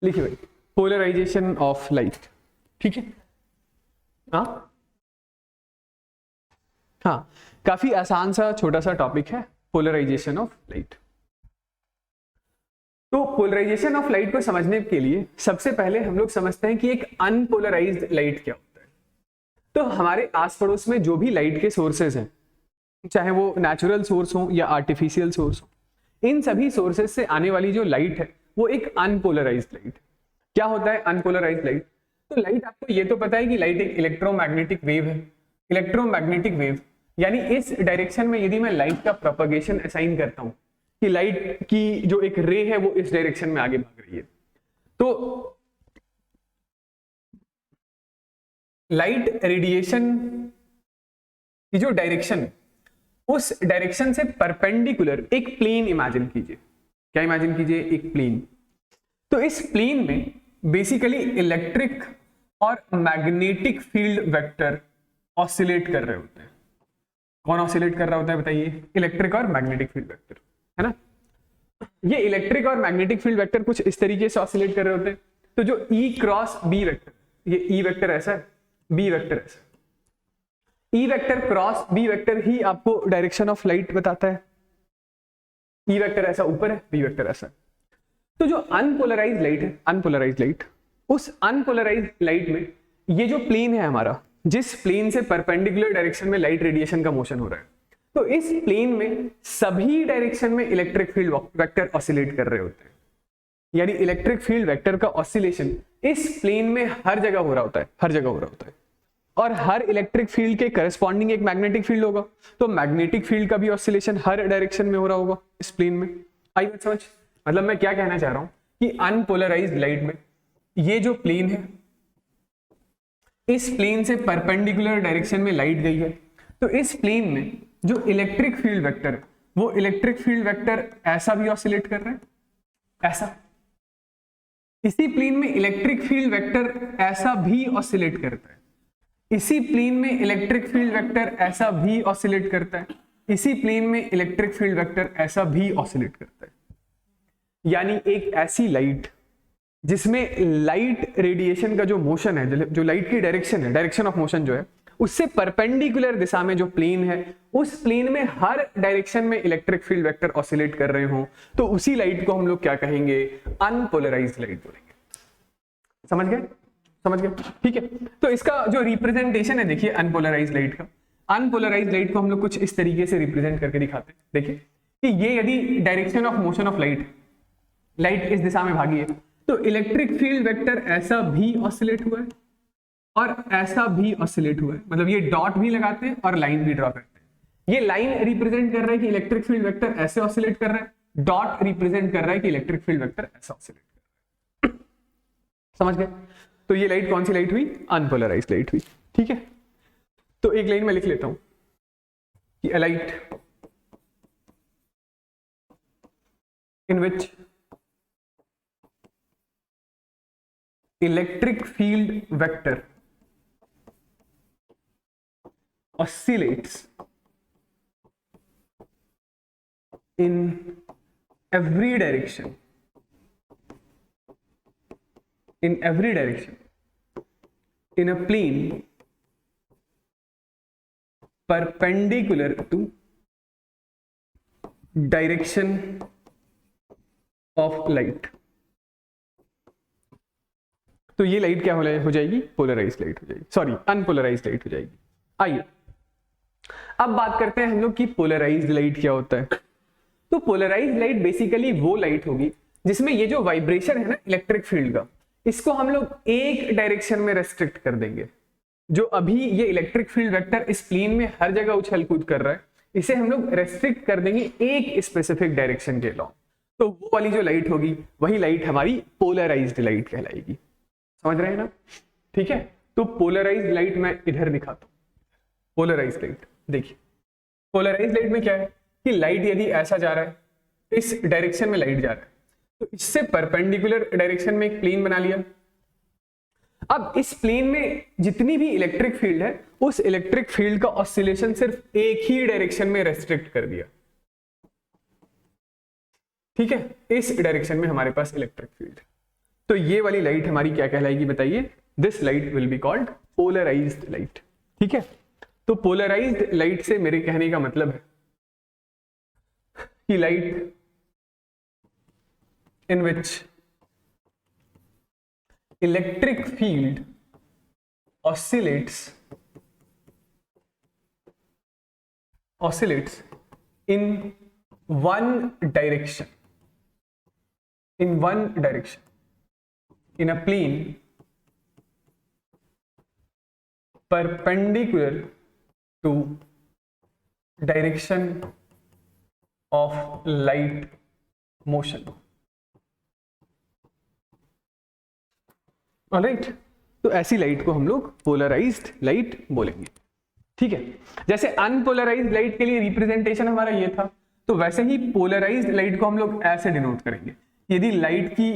लिखिए भाई, polarisation of light. ठीक है, हाँ हाँ, काफी आसान सा छोटा सा टॉपिक है पोलराइजेशन ऑफ लाइट। तो पोलराइजेशन ऑफ लाइट को समझने के लिए सबसे पहले हम लोग समझते हैं कि एक अनपोलराइज्ड लाइट क्या होता है। तो हमारे आस पड़ोस में जो भी लाइट के सोर्सेज हैं, चाहे वो नेचुरल सोर्स हो या आर्टिफिशियल सोर्स हो, इन सभी सोर्सेज से आने वाली जो लाइट है वो एक अनपोलराइज्ड लाइट। क्या होता है अनपोलराइज्ड लाइट? तो लाइट, आपको ये तो पता है कि लाइट एक इलेक्ट्रोमैग्नेटिक वेव है। इलेक्ट्रोमैग्नेटिक वेव यानी इस डायरेक्शन में यदि मैं लाइट का प्रोपगेशन असाइन करता हूं कि लाइट की जो एक रे है वो इस डायरेक्शन में आगे भाग रही है, तो लाइट रेडिएशन की जो डायरेक्शन, उस डायरेक्शन से परपेंडिकुलर एक प्लेन इमेजिन कीजिए। क्या इमेजिन कीजिए? एक प्लेन। तो इस प्लेन में बेसिकली इलेक्ट्रिक और मैग्नेटिक फील्ड वेक्टर ऑसिलेट कर रहे होते हैं। कौन ऑसिलेट कर रहा होता है बताइए? इलेक्ट्रिक और मैग्नेटिक फील्ड वेक्टर, है ना। ये इलेक्ट्रिक और मैग्नेटिक फील्ड वेक्टर कुछ इस तरीके से ऑसिलेट कर रहे होते हैं। तो जो ई क्रॉस बी वेक्टर, ये ई वेक्टर ऐसा है, बी वेक्टर ऐसा, E vector cross B vector ही आपको डायरेक्शन ऑफ लाइट बताता है। ई वेक्टर ऐसा ऊपर है, बी वेक्टर ऐसा। तो जो अनपोलराइज्ड लाइट है, अनपोलराइज्ड लाइट, उस अनपोलराइज्ड लाइट में ये जो प्लेन है हमारा, जिस प्लेन से परपेंडिकुलर डायरेक्शन में लाइट रेडिएशन का मोशन हो रहा है, तो इस प्लेन में सभी डायरेक्शन में इलेक्ट्रिक फील्ड वेक्टर ऑसिलेट कर रहे होते हैं। यानी इलेक्ट्रिक फील्ड वेक्टर का ऑसिलेशन इस प्लेन में हर जगह हो रहा होता है, हर जगह हो रहा होता है। और हर इलेक्ट्रिक फील्ड के करस्पॉन्डिंग एक मैग्नेटिक फील्ड होगा, तो मैग्नेटिक फील्ड का भी ऑसिलेशन हर डायरेक्शन में हो रहा होगा इस प्लेन में। आई बात समझ? मतलब मैं क्या कहना चाह रहा हूं कि अनपोलराइज्ड लाइट में ये जो प्लेन है, इस प्लेन से परपेंडिकुलर डायरेक्शन में लाइट गई है, तो इस प्लेन में जो इलेक्ट्रिक फील्ड वेक्टर है, वो इलेक्ट्रिक फील्ड वेक्टर ऐसा भी ऑसिलेट कर रहे हैं, ऐसा। इसी प्लेन में इलेक्ट्रिक फील्ड वेक्टर ऐसा भी ऑसिलेट करता है, इसी प्लेन में इलेक्ट्रिक फील्ड वेक्टर ऐसा भी ऑसिलेट करता है, इसी प्लेन में इलेक्ट्रिक फील्ड वेक्टर ऐसा भी ऑसिलेट करता है। यानी एक ऐसी लाइट जिसमें लाइट रेडिएशन का जो मोशन है, जो लाइट की डायरेक्शन है, डायरेक्शन ऑफ मोशन जो है, उससे परपेंडिकुलर दिशा में जो प्लेन है, उस प्लेन में हर डायरेक्शन में इलेक्ट्रिक फील्ड वेक्टर ऑसिलेट कर रहे हो, तो उसी लाइट को हम लोग क्या कहेंगे? अनपोलराइज्ड लाइट बोलेंगे। समझ गए? समझ गए? ठीक है। तो इसका जो रिप्रेजेंटेशन है, देखिए अनपोलराइज्ड लाइट का, अनपोलराइज्ड लाइट को हम लोग कुछ इस तरीके से रिप्रेजेंट करके दिखाते हैं। देखिए कि ये यदि direction of motion of light, light इस दिशा में भागी है, तो इलेक्ट्रिक फील्ड वेक्टर ऐसा भी ऑसिलेट हुआ है और ऐसा भी ऑसिलेट हुआ है। मतलब ये डॉट भी लगाते हैं और लाइन भी ड्रॉ करते हैं। ये लाइन रिप्रेजेंट कर रहा है कि इलेक्ट्रिक फील्ड वेक्टर ऐसे ऑसिलेट कर रहा है, डॉट रिप्रेजेंट कर रहा है कि इलेक्ट्रिक फील्ड वेक्टर ऐसा ऑसिलेट कर रहा है। समझ गए? तो ये लाइट कौन सी लाइट हुई? अनपोलराइज्ड लाइट हुई। ठीक है। तो एक लाइन में लिख लेता हूं कि a light in which electric field vector oscillates in every direction, in every direction in a plane perpendicular to direction of light। तो ये लाइट क्या हो जाएगी? पोलराइज्ड लाइट हो जाएगी, सॉरी अनपोलराइज्ड लाइट हो जाएगी। आइए अब बात करते हैं हम लोग कि पोलराइज्ड लाइट क्या होता है। तो पोलराइज्ड लाइट बेसिकली वो लाइट होगी जिसमें ये जो वाइब्रेशन है ना इलेक्ट्रिक फील्ड का, इसको हम लोग एक डायरेक्शन में रेस्ट्रिक्ट कर देंगे। जो अभी ये इलेक्ट्रिक फील्ड वेक्टर इस प्लेन में हर जगह उछल कूद कर रहा है, इसे हम लोग रेस्ट्रिक्ट कर देंगे एक स्पेसिफिक डायरेक्शन के लॉन्ग। तो वो वाली जो लाइट होगी वही लाइट हमारी पोलराइज्ड लाइट कहलाएगी। समझ रहे हैं ना? ठीक है। तो पोलराइज्ड लाइट मैं इधर दिखाता हूं। पोलराइज्ड लाइट देखिए, पोलराइज्ड लाइट में क्या है कि लाइट यदि ऐसा जा रहा है, इस डायरेक्शन में लाइट जा रहा है, तो इससे परपेंडिकुलर डायरेक्शन में एक प्लेन बना लिया। अब इस प्लेन में जितनी भी इलेक्ट्रिक फील्ड है, उस इलेक्ट्रिक फील्ड का ऑसिलेशन सिर्फ एक ही डायरेक्शन में रेस्ट्रिक्ट कर दिया। ठीक है, इस डायरेक्शन में हमारे पास इलेक्ट्रिक फील्ड है। तो ये वाली लाइट हमारी क्या कहलाएगी बताइए? This light will be called polarised light. ठीक है, तो पोलराइज्ड लाइट से मेरे कहने का मतलब है कि light in which electric field oscillates in one direction, in a plane perpendicular to direction of light motion। Alright, तो ऐसी लाइट को हम लोग पोलराइज्ड लाइट बोलेंगे। ठीक है, जैसे अनपोलराइज्ड लाइट के लिए रिप्रेजेंटेशन हमारा ये था, तो वैसे ही पोलराइज्ड लाइट को हम लोग ऐसे डिनोट करेंगे। यदि लाइट की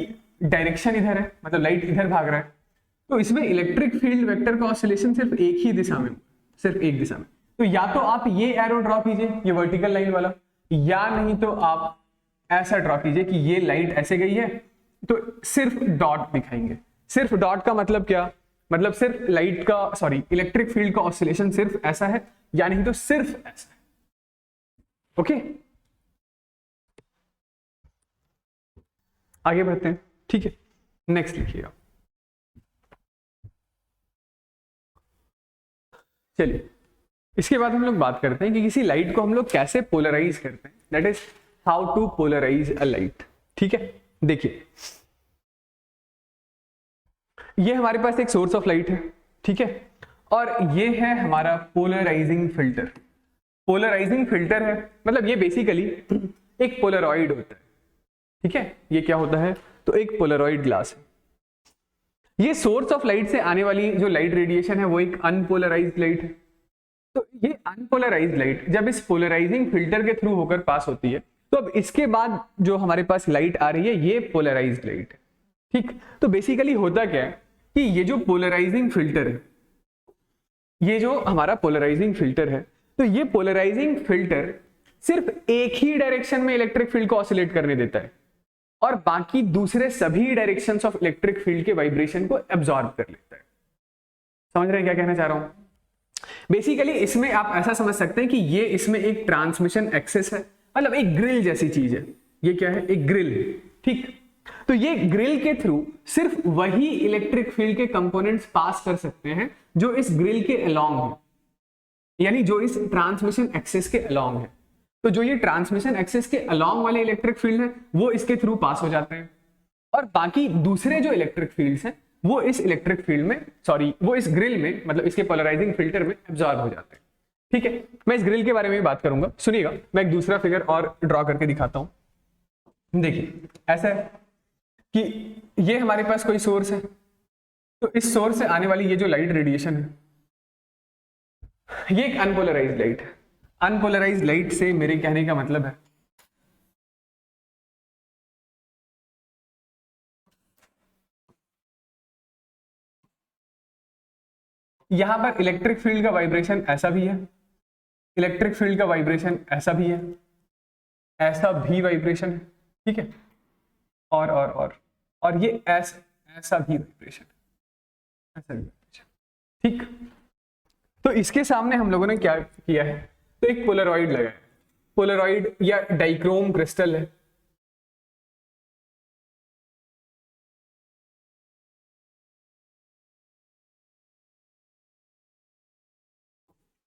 डायरेक्शन इधर है, मतलब लाइट इधर भाग रहा है, तो इसमें इलेक्ट्रिक फील्ड वेक्टर का ऑसिलेशन सिर्फ एक ही दिशा में, सिर्फ एक दिशा में। तो या तो आप ये एरो ड्रॉ कीजिए, ये वर्टिकल लाइन वाला, या नहीं तो आप ऐसा ड्रॉ कीजिए कि ये लाइट ऐसे गई है, तो सिर्फ डॉट दिखाएंगे। सिर्फ डॉट का मतलब क्या? मतलब सिर्फ लाइट का, सॉरी, इलेक्ट्रिक फील्ड का ऑसिलेशन सिर्फ ऐसा है, या नहीं तो सिर्फ ऐसा है। ओके, आगे बढ़ते हैं। ठीक है, नेक्स्ट लिखिएगा। चलिए, इसके बाद हम लोग बात करते हैं कि किसी लाइट को हम लोग कैसे पोलराइज करते हैं, that is how to polarise a light. ठीक है, देखिए ये हमारे पास एक सोर्स ऑफ लाइट है। ठीक है, और ये है हमारा पोलराइजिंग फिल्टर। पोलराइजिंग फिल्टर है, मतलब ये बेसिकली एक पोलरॉइड होता है। ठीक है, ये क्या होता है? तो एक पोलरॉइड ग्लास है। ये सोर्स ऑफ लाइट से आने वाली जो लाइट रेडिएशन है वो एक अनपोलराइज्ड लाइट है। तो ये अनपोलराइज्ड लाइट जब इस पोलराइजिंग फिल्टर के थ्रू होकर पास होती है, तो अब इसके बाद जो हमारे पास लाइट आ रही है ये पोलराइज्ड लाइट है। ठीक, तो बेसिकली होता क्या है कि ये जो पोलराइजिंग फिल्टर है, ये जो हमारा पोलराइजिंग फिल्टर है, तो ये पोलराइजिंग फिल्टर सिर्फ एक ही डायरेक्शन में इलेक्ट्रिक फील्ड को ऑसिलेट करने देता है और बाकी दूसरे सभी डायरेक्शंस ऑफ इलेक्ट्रिक फील्ड के वाइब्रेशन को एब्जॉर्ब कर लेता है। समझ रहे हैं क्या कहना चाह रहा हूं? बेसिकली इसमें आप ऐसा समझ सकते हैं कि ये इसमें एक ट्रांसमिशन एक्सेस है, मतलब एक ग्रिल जैसी चीज है। ये क्या है? एक ग्रिल। ठीक, तो ये ग्रिल के थ्रू सिर्फ वही इलेक्ट्रिक फील्ड के कंपोनेंट्स पास कर सकते हैं जो इस ग्रिल के अलोंग है, यानी जो इस ट्रांसमिशन एक्सेस के अलोंग है। तो जो ये ट्रांसमिशन एक्सेस के अलोंग वाले इलेक्ट्रिक फील्ड है वो इसके थ्रू पास हो जाते हैं, और बाकी दूसरे जो इलेक्ट्रिक फील्ड्स हैं वो इस इलेक्ट्रिक फील्ड में, सॉरी, वो इस ग्रिल में, मतलब इसके पोलराइजिंग फिल्टर में एब्जॉर्ब हो जाते हैं। ठीक है, मैं इस ग्रिल के बारे में भी बात करूंगा, सुनिएगा। मैं एक दूसरा फिगर और ड्रॉ करके दिखाता हूं। देखिए, ऐसा है कि ये हमारे पास कोई सोर्स है, तो इस सोर्स से आने वाली ये जो लाइट रेडिएशन है ये एक अनपोलराइज्ड लाइट है। अनपोलराइज्ड लाइट से मेरे कहने का मतलब है यहां पर इलेक्ट्रिक फील्ड का वाइब्रेशन ऐसा भी है, इलेक्ट्रिक फील्ड का वाइब्रेशन ऐसा भी है, ऐसा भी वाइब्रेशन है। ठीक है, और ये ऐसा भी वाइब्रेशन, ऐसा भी वाइब्रेशन। ठीक, तो इसके सामने हम लोगों ने क्या किया है? तो एक पोलरॉइड लगाया है। पोलरॉइड या डाइक्रोम क्रिस्टल है।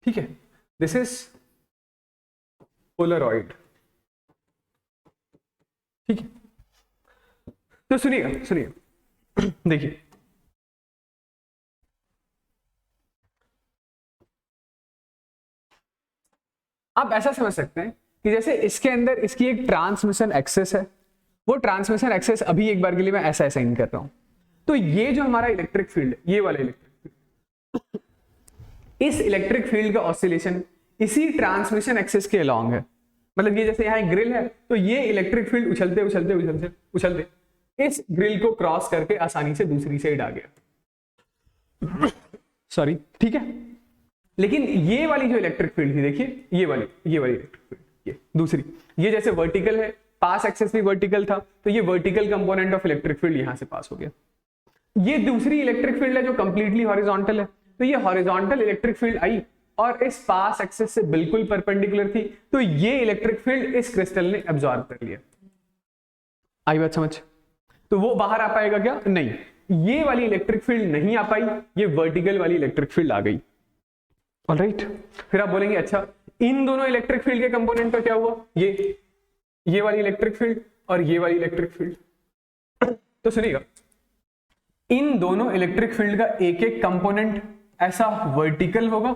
ठीक है, दिस इज पोलरॉइड। ठीक है, तो सुनिएगा, देखिए आप ऐसा समझ सकते हैं कि जैसे इसके अंदर इसकी एक ट्रांसमिशन एक्सेस है, वो ट्रांसमिशन एक्सेस अभी एक बार के लिए मैं ऐसा असाइन कर रहा हूं। तो ये जो हमारा इलेक्ट्रिक फील्ड है, ये वाला इलेक्ट्रिक फील्ड, इस इलेक्ट्रिक फील्ड का ऑसिलेशन इसी ट्रांसमिशन एक्सेस के अलोंग है। मतलब ये जैसे यहाँ एक ग्रिल है, तो ये इलेक्ट्रिक फील्ड उछलते उछलते उछलते उछलते इस ग्रिल को क्रॉस करके आसानी से दूसरी साइड आ गया। सॉरी, ठीक है, लेकिन ये वाली जो इलेक्ट्रिक फील्ड थी, देखिए ये वाली इलेक्ट्रिक फील्ड, ये दूसरी, ये जैसे वर्टिकल है, पास एक्सेस भी वर्टिकल था, तो ये vertical component of electric field यहां से पास हो गया। ये दूसरी इलेक्ट्रिक फील्ड है जो कंप्लीटली हॉरिजॉन्टल है, तो ये हॉरिजॉन्टल इलेक्ट्रिक फील्ड आई और इस पास एक्सेस से बिल्कुल परपेंडिकुलर थी, तो ये इलेक्ट्रिक फील्ड इस क्रिस्टल ने एब्जॉर्ब कर लिया। आई बात समझ? तो वो बाहर आ पाएगा क्या? नहीं, ये वाली इलेक्ट्रिक फील्ड नहीं आ पाई, ये वर्टिकल वाली इलेक्ट्रिक फील्ड आ गई। ऑलराइट, फिर आप बोलेंगे अच्छा इन दोनों इलेक्ट्रिक फील्ड के कंपोनेंट का क्या हुआ? ये वाली इलेक्ट्रिक फील्ड और ये वाली इलेक्ट्रिक फील्ड। तो सुनिएगा, इन दोनों इलेक्ट्रिक फील्ड का एक एक कंपोनेंट ऐसा वर्टिकल होगा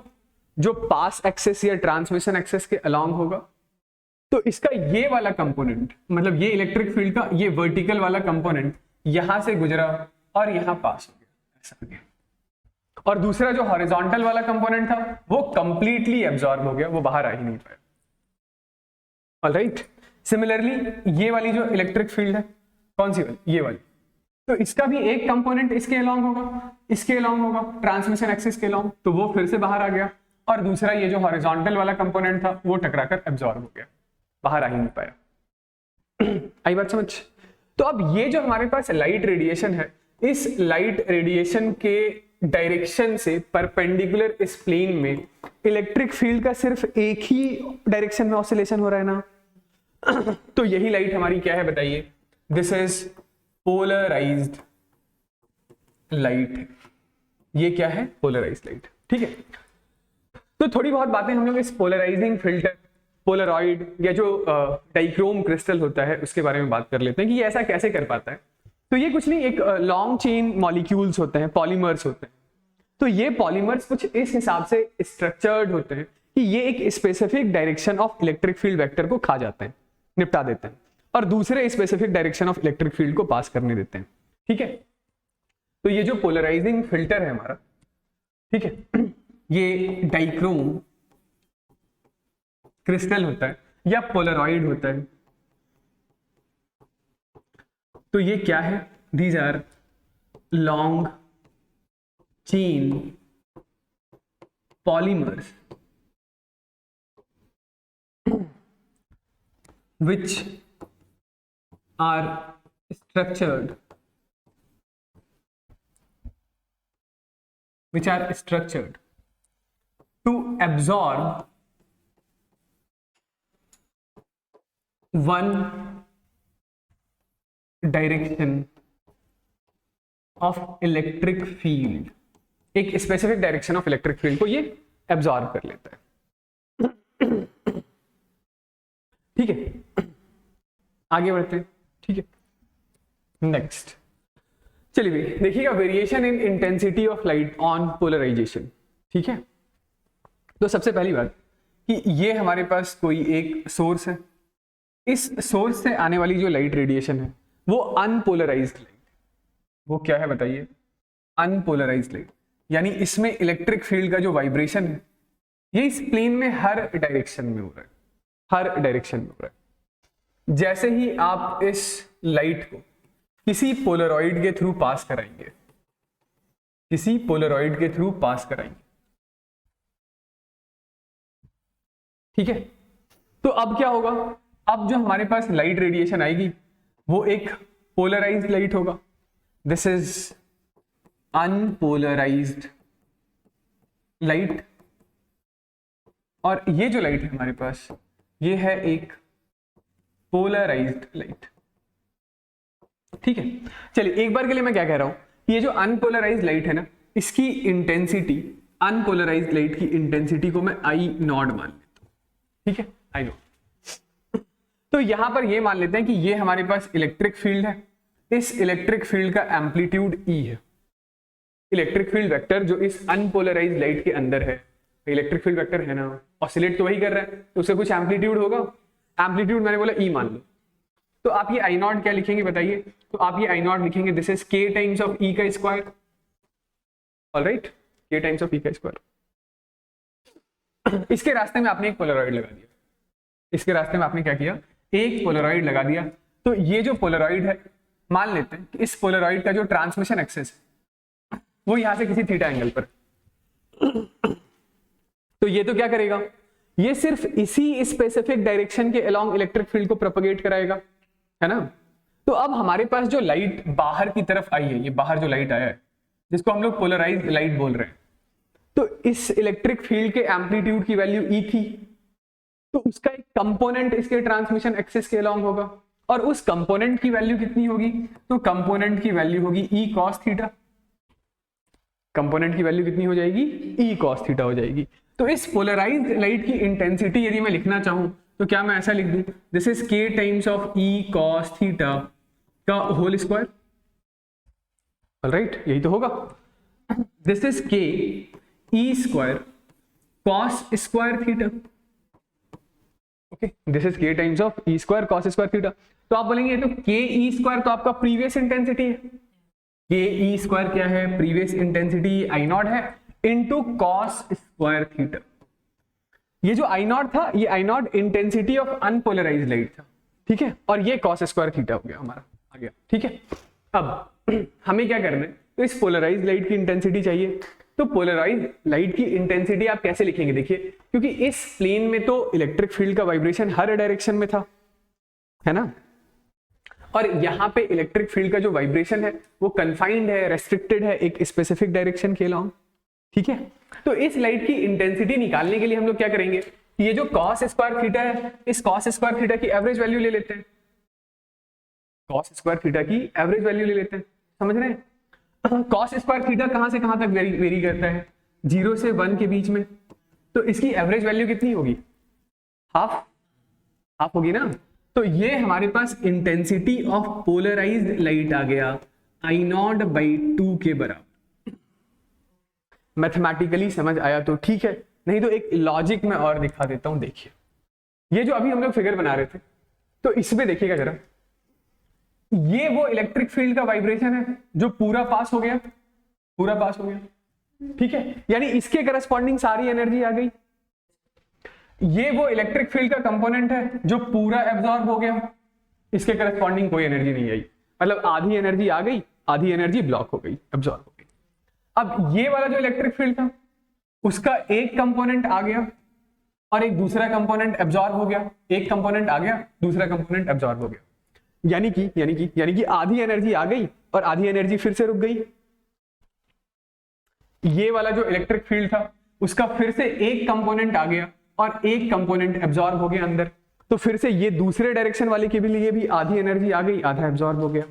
जो पास एक्सेस या ट्रांसमिशन एक्सेस के अलोंग होगा। तो इसका ये वाला कंपोनेंट, मतलब ये इलेक्ट्रिक फील्ड का ये वर्टिकल वाला कंपोनेंट यहां से गुजरा और यहां पास हो गया, ऐसा हो गया। और दूसरा जो हॉरिजॉन्टल वाला कंपोनेंट था वो कंप्लीटली एब्जॉर्ब हो गया, वो बाहर आ ही नहीं पाया। ऑलराइट, सिमिलरली ये वाली जो इलेक्ट्रिक फील्ड है, कौन सी वाली? ये वाली, तो इसका भी एक कंपोनेंट इसके अलोंग होगा, इसके अलोंग होगा, ट्रांसमिशन एक्सिस के अलोंग, तो वो फिर से बाहर आ गया। और दूसरा ये जो हॉरिजॉन्टल वाला कंपोनेंट था वो टकराकर एब्जॉर्ब हो गया, बाहर आ ही नहीं पाया। आई बात समझ? तो अब ये जो हमारे पास लाइट रेडिएशन है, इस लाइट रेडिएशन के डायरेक्शन से परपेंडिकुलर इस प्लेन में इलेक्ट्रिक फील्ड का सिर्फ एक ही डायरेक्शन में ऑसिलेशन हो रहा है ना। तो यही लाइट हमारी क्या है बताइए? This is polarised light. ये क्या है? Polarised light. ठीक है, तो थोड़ी बहुत बातें हम लोग इस पोलराइजिंग फिल्टर, पोलरॉइड या जो डाइक्रोम क्रिस्टल होता है उसके बारे में बात कर लेते हैं कि ये ऐसा कैसे कर पाता है। तो ये कुछ नहीं, एक लॉन्ग चेन मॉलिक्यूल्स होते हैं, पॉलीमर्स होते हैं। तो ये पॉलीमर्स कुछ इस हिसाब से स्ट्रक्चर्ड होते हैं कि ये एक specific direction of electric field vector को खा जाते हैं, निपटा देते हैं, और दूसरे specific direction of electric field को पास करने देते हैं। ठीक है, तो ये जो पोलराइजिंग फिल्टर है हमारा, ठीक है, ये डाइक्रोम क्रिस्टल होता है या पोलरॉइड होता है। तो ये क्या है? These are long chain polymers which are structured to absorb one direction of electric field, एक specific direction of electric field को ये एब्जॉर्ब कर लेता है। ठीक है, आगे बढ़ते हैं। ठीक है, नेक्स्ट चलिए भाई देखिएगा, variation in intensity of light on polarisation. ठीक है, तो सबसे पहली बात कि ये हमारे पास कोई एक सोर्स है, इस सोर्स से आने वाली जो लाइट रेडिएशन है वो अनपोलराइज्ड लाइट। वो क्या है बताइए? अनपोलराइज्ड लाइट, यानी इसमें इलेक्ट्रिक फील्ड का जो वाइब्रेशन है ये इस प्लेन में हर डायरेक्शन में हो रहा है, हर डायरेक्शन में हो रहा है। जैसे ही आप इस लाइट को किसी पोलरॉइड के थ्रू पास कराएंगे, किसी पोलरॉइड के थ्रू पास कराएंगे, ठीक है, तो अब क्या होगा? अब जो हमारे पास लाइट रेडिएशन आएगी वो एक पोलराइज्ड लाइट होगा। दिस इज अनपोलराइज्ड लाइट, और ये जो लाइट है हमारे पास ये है एक पोलराइज्ड लाइट। ठीक है, चलिए एक बार के लिए मैं क्या कह रहा हूं, ये जो अनपोलराइज्ड लाइट है ना, इसकी इंटेंसिटी, अनपोलराइज्ड लाइट की इंटेंसिटी को मैं आई नॉट मान लेता हूं। ठीक है, आई नॉट। तो यहां पर ये मान लेते हैं कि ये हमारे पास इलेक्ट्रिक फील्ड है, इस इलेक्ट्रिक फील्ड का एम्पलीट्यूड ई है। इलेक्ट्रिक फील्ड वेक्टर जो इस अनपोलराइज्ड लाइट के अंदर है, इलेक्ट्रिक फील्ड वेक्टर है ना, ऑसिलेट तो वही कर रहा है, तो उसका कुछ एम्पलीट्यूड होगा। एम्पलीट्यूड मैंने बोला ई मान लो, तो आप ये आई नॉट क्या लिखेंगे बताइए? तो आप ये आई नॉट लिखेंगे this is K times of ई का स्क्वायर। ऑलराइट, के टाइम्स ऑफ ई का स्क्वायर। इसके रास्ते में आपने एक पोलरॉइड लगा दिया, इसके रास्ते में आपने क्या किया? एक पोलरॉइड लगा दिया। तो ये जो पोलरॉइड है, मान लेते हैं कि इस पोलरॉइड का जो ट्रांसमिशन एक्सिस है वो यहां से किसी थीटा एंगल पर, तो ये तो क्या करेगा? ये सिर्फ इसी स्पेसिफिक डायरेक्शन के अलोंग इलेक्ट्रिक फील्ड को प्रोपगेट कराएगा, है ना। तो अब हमारे पास जो लाइट बाहर की तरफ आई है, ये बाहर जो लाइट आया है जिसको हम लोग पोलराइज्ड लाइट बोल रहे हैं, तो इस इलेक्ट्रिक फील्ड के एम्पलीट्यूड की वैल्यू ई थी, तो उसका एक कंपोनेंट इसके ट्रांसमिशन एक्सिस के अलोंग होगा, और उस कंपोनेंट की वैल्यू कितनी होगी, तो कंपोनेंट की वैल्यू होगी ई कॉस थीटा। कंपोनेंट की वैल्यू कितनी हो जाएगी, ई कॉस थीटा हो जाएगी। तो इस पोलराइज्ड लाइट की इंटेंसिटी यदि मैं लिखना चाहूं तो क्या मैं ऐसा लिख दूं, this is K times of E cos theta का होल स्क्वायर, ऑलराइट, यही तो होगा। This is K E square cos square theta, okay, this is K times of E square cos square theta. तो आप बोलेंगे तो के ई स्क्वायर तो आपका प्रीवियस इंटेंसिटी है, के ई स्क्वायर क्या है, प्रीवियस इंटेंसिटी आई नॉट है, इनटू कॉस स्क्वायर थीटा। ये जो आई नॉट था, ये I nought intensity of unpolarised light था, ठीक है, और ये कॉस स्क्वायर थीटा हो गया हमारा, आ गया, ठीक है। अब हमें क्या करना है, तो इस पोलराइज्ड लाइट की इंटेंसिटी चाहिए। तो पोलराइज्ड लाइट की इंटेंसिटी आप कैसे लिखेंगे, देखिए, क्योंकि इस प्लेन में तो इलेक्ट्रिक फील्ड का वाइब्रेशन हर डायरेक्शन में था, है ना, और यहां पे इलेक्ट्रिक फील्ड का जो वाइब्रेशन है वो कन्फाइंड है, रेस्ट्रिक्टेड है एक स्पेसिफिक डायरेक्शन के अलोंग, ठीक है। तो इस लाइट की इंटेंसिटी निकालने के लिए हम लोग क्या करेंगे, ये जो कॉस स्क्वायर थीटा है, इस कॉस स्क्वायर थीटा की एवरेज वैल्यू ले लेते हैं, कॉस स्क्वायर थीटा की एवरेज वैल्यू ले लेते हैं, समझ रहे हैं। कॉस स्क्वायर थीटा कहां से कहां तक वेरी करता है, 0 से 1 के बीच में, तो इसकी एवरेज वैल्यू कितनी होगी, हाफ होगी ना। तो ये हमारे पास इंटेंसिटी ऑफ पोलराइज्ड लाइट आ गया आई नॉट बाई 2 के बराबर। मैथमेटिकली समझ आया तो ठीक है, नहीं तो एक लॉजिक में और दिखा देता हूं। देखिए, ये जो अभी हम लोग फिगर बना रहे थे, तो इसमें देखिएगा जरा, ये वो इलेक्ट्रिक फील्ड का वाइब्रेशन है जो पूरा पास हो गया, ठीक है, यानी इसके करस्पॉन्डिंग सारी एनर्जी आ गई। ये वो इलेक्ट्रिक फील्ड का कंपोनेंट है जो पूरा एब्जॉर्ब हो गया, इसके करस्पॉन्डिंग कोई एनर्जी नहीं आई, मतलब आधी एनर्जी आ गई, आधी एनर्जी ब्लॉक हो गई, एब्जॉर्ब हो गई। अब ये वाला जो इलेक्ट्रिक फील्ड था उसका एक कंपोनेंट आ गया और एक दूसरा कंपोनेंट एब्जॉर्ब हो गया, एक कंपोनेंट आ गया, दूसरा कंपोनेंट एब्जॉर्ब हो गया, यानी कि आधी एनर्जी आ गई और आधी एनर्जी फिर से रुक गई। ये वाला जो इलेक्ट्रिक फील्ड था उसका फिर से एक कंपोनेंट आ गया और एक कंपोनेंट एब्जॉर्ब हो गया अंदर, तो फिर से ये दूसरे डायरेक्शन वाले के लिए भी आधी एनर्जी आ गई, आधा एब्जॉर्ब हो गया।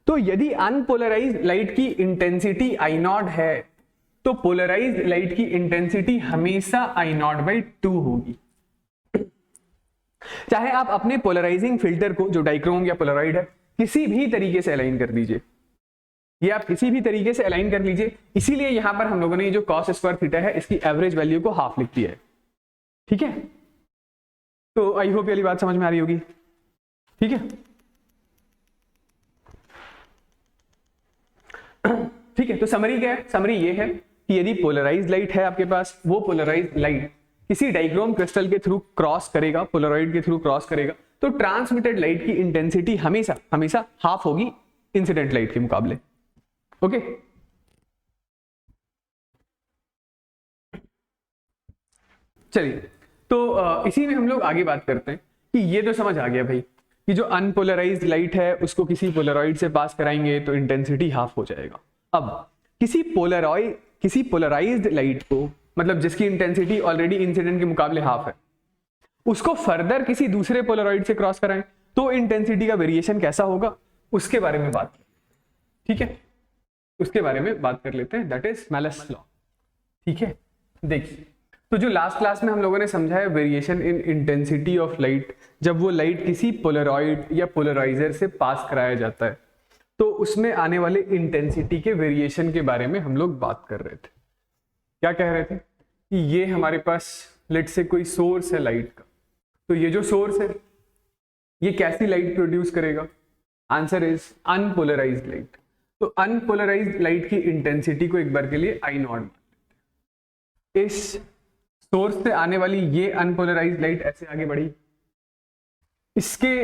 तो यदि अनपोलराइज्ड लाइट की इंटेंसिटी आई नॉट है तो पोलराइज्ड लाइट की इंटेंसिटी हमेशा आई नॉट बाई 2 होगी। चाहे आप अपने पोलराइजिंग फिल्टर को, जो डाइक्रोम या पोलराइड है, किसी भी तरीके से अलाइन कर दीजिए, ये आप किसी भी तरीके से अलाइन कर लीजिए। इसीलिए यहां पर हम लोगों ने ये जो कॉस स्क्वायर थीटा है इसकी एवरेज वैल्यू को हाफ लिख दिया है, ठीक है। तो आई होप वाली बात समझ में आ रही होगी, ठीक है। ठीक है, तो समरी क्या है, समरी ये है कि यदि पोलराइज्ड लाइट है आपके पास, वो पोलराइज्ड लाइट किसी डाइक्रोम क्रिस्टल के थ्रू क्रॉस करेगा, पोलराइड के थ्रू क्रॉस करेगा, तो ट्रांसमिटेड लाइट की इंटेंसिटी हमेशा हाफ होगी इंसिडेंट लाइट के मुकाबले, ओके। चलिए, तो इसी में हम लोग आगे बात करते हैं कि ये तो समझ आ गया भाई कि जो अनपोलराइज्ड लाइट है उसको किसी पोलराइड से पास कराएंगे तो इंटेंसिटी हाफ हो जाएगा। अब किसी पोलराइज्ड लाइट को, मतलब जिसकी इंटेंसिटी ऑलरेडी इंसिडेंट के मुकाबले हाफ है, उसको फर्दर किसी दूसरे पोलराइड से क्रॉस कराएं तो इंटेंसिटी का वेरिएशन कैसा होगा, उसके बारे में बात, ठीक है, उसके बारे में बात कर लेते हैं, दैट इज मेलस लॉ, ठीक है। देखिए, तो जो लास्ट क्लास में हम लोगों ने समझा है variation in intensity of light, जब वो लाइट किसी पोलराइड या पोलराइजर से पास कराया जाता है तो उसमें आने वाले इंटेंसिटी के वेरिएशन के बारे में हम लोग बात कर रहे थे। क्या कह रहे थे कि ये हमारे पास लेट से कोई सोर्स है लाइट का, तो ये जो सोर्स है ये कैसी लाइट प्रोड्यूस करेगा, आंसर इज अनपोलराइज्ड लाइट। तो अनपोलराइज्ड लाइट की इंटेंसिटी को एक बार के लिए आई नॉट मान लेते हैं। इस सोर्स से आने वाली ये अनपोलराइज्ड लाइट ऐसे आगे बढ़ी, इसके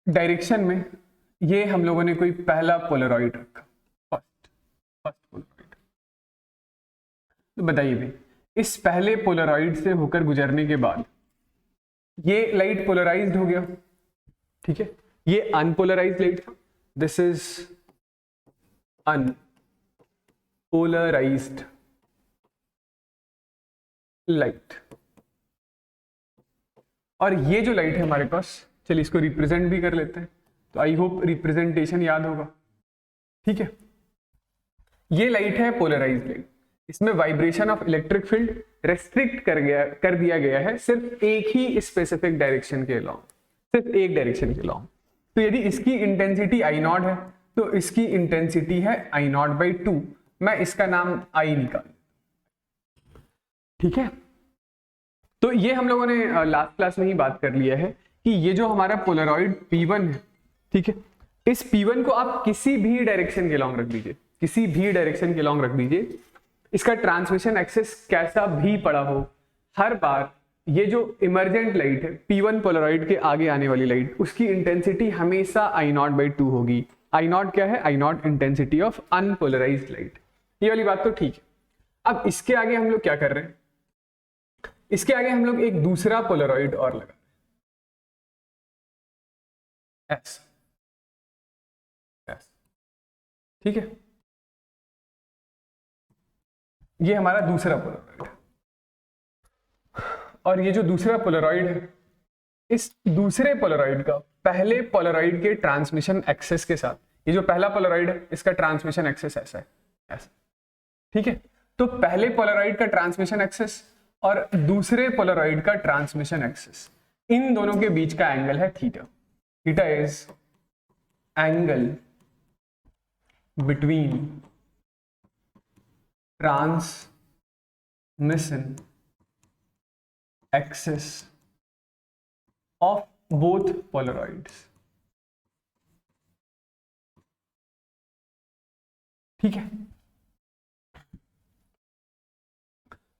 डायरेक्शन में ये हम लोगों ने कोई पहला पोलराइड रखा, फर्स्ट पोलराइड। तो बताइए भाई, इस पहले पोलराइड से होकर गुजरने के बाद ये लाइट पोलराइज्ड हो गया, ठीक है, ये अनपोलराइज्ड लाइट था, दिस इज अनपोलराइज्ड लाइट। और ये जो लाइट है हमारे पास, चलिए इसको रिप्रेजेंट भी कर लेते हैं, तो आई होप रिप्रेजेंटेशन याद होगा, ठीक है। ये लाइट है पोलराइज्ड लाइट, इसमें vibration of electric field restrict कर दिया गया है सिर्फ एक ही स्पेसिफिक डायरेक्शन के अलाउंग, सिर्फ एक डायरेक्शन के अलाउंग। तो यदि इसकी इंटेंसिटी आई नॉट है तो इसकी इंटेंसिटी है आई नॉट बाई 2, मैं इसका नाम आई निकाल, ठीक है। तो ये हम लोगों ने लास्ट क्लास में ही बात कर लिया है कि ये जो हमारा पोलराइड P1 है, ठीक है, इस P1 को आप किसी भी डायरेक्शन के लॉन्ग रख दीजिए, किसी भी डायरेक्शन के लॉन्ग रख दीजिए, इसका ट्रांसमिशन एक्सेस कैसा भी पड़ा हो, हर बार ये जो इमरजेंट लाइट है P1 पोलराइड के आगे आने वाली लाइट, उसकी इंटेंसिटी हमेशा आई नॉट बाई 2 होगी। आई नॉट क्या है? I nought intensity of unpolarised light. ये वाली बात तो ठीक है। अब इसके आगे हम लोग क्या कर रहे हैं, इसके आगे हम लोग एक दूसरा पोलराइड और लगा S, ठीक है, ये हमारा दूसरा पोलराइड है। और ये जो दूसरा पोलराइड है, इस दूसरे पोलराइड का पहले पोलराइड के ट्रांसमिशन एक्सेस के साथ, ये जो पहला पोलराइड है इसका ट्रांसमिशन एक्सेस ऐसा है, ऐसा, ठीक है। तो पहले पोलराइड का ट्रांसमिशन एक्सेस और दूसरे पोलराइड का ट्रांसमिशन एक्सेस, इन दोनों के बीच का एंगल है theta. Theta is angle between transmission axes of both polaroids, ठीक है।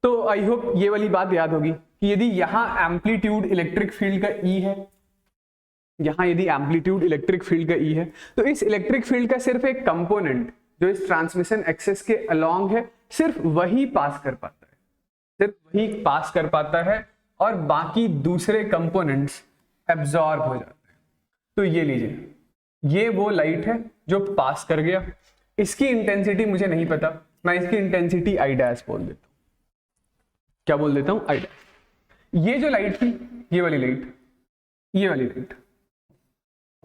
तो आई होप ये वाली बात याद होगी कि यदि यहां एम्पलीट्यूड इलेक्ट्रिक फील्ड का E है, यहां यदि एम्पलीट्यूड इलेक्ट्रिक फील्ड का E है, तो इस इलेक्ट्रिक फील्ड का सिर्फ एक कंपोनेंट जो इस ट्रांसमिशन एक्सेस के अलोंग है, सिर्फ वही पास कर पाता है, सिर्फ वही पास कर पाता है, और बाकी दूसरे कंपोनेंट्स एब्जॉर्ब हो जाते हैं। तो ये लीजिए, ये वो लाइट है जो पास कर गया, इसकी इंटेंसिटी मुझे नहीं पता, मैं इसकी इंटेंसिटी आई डैश बोल देता हूं। क्या बोल देता हूं? I dash. ये जो लाइट थी, ये वाली लाइट, ये वाली लाइट,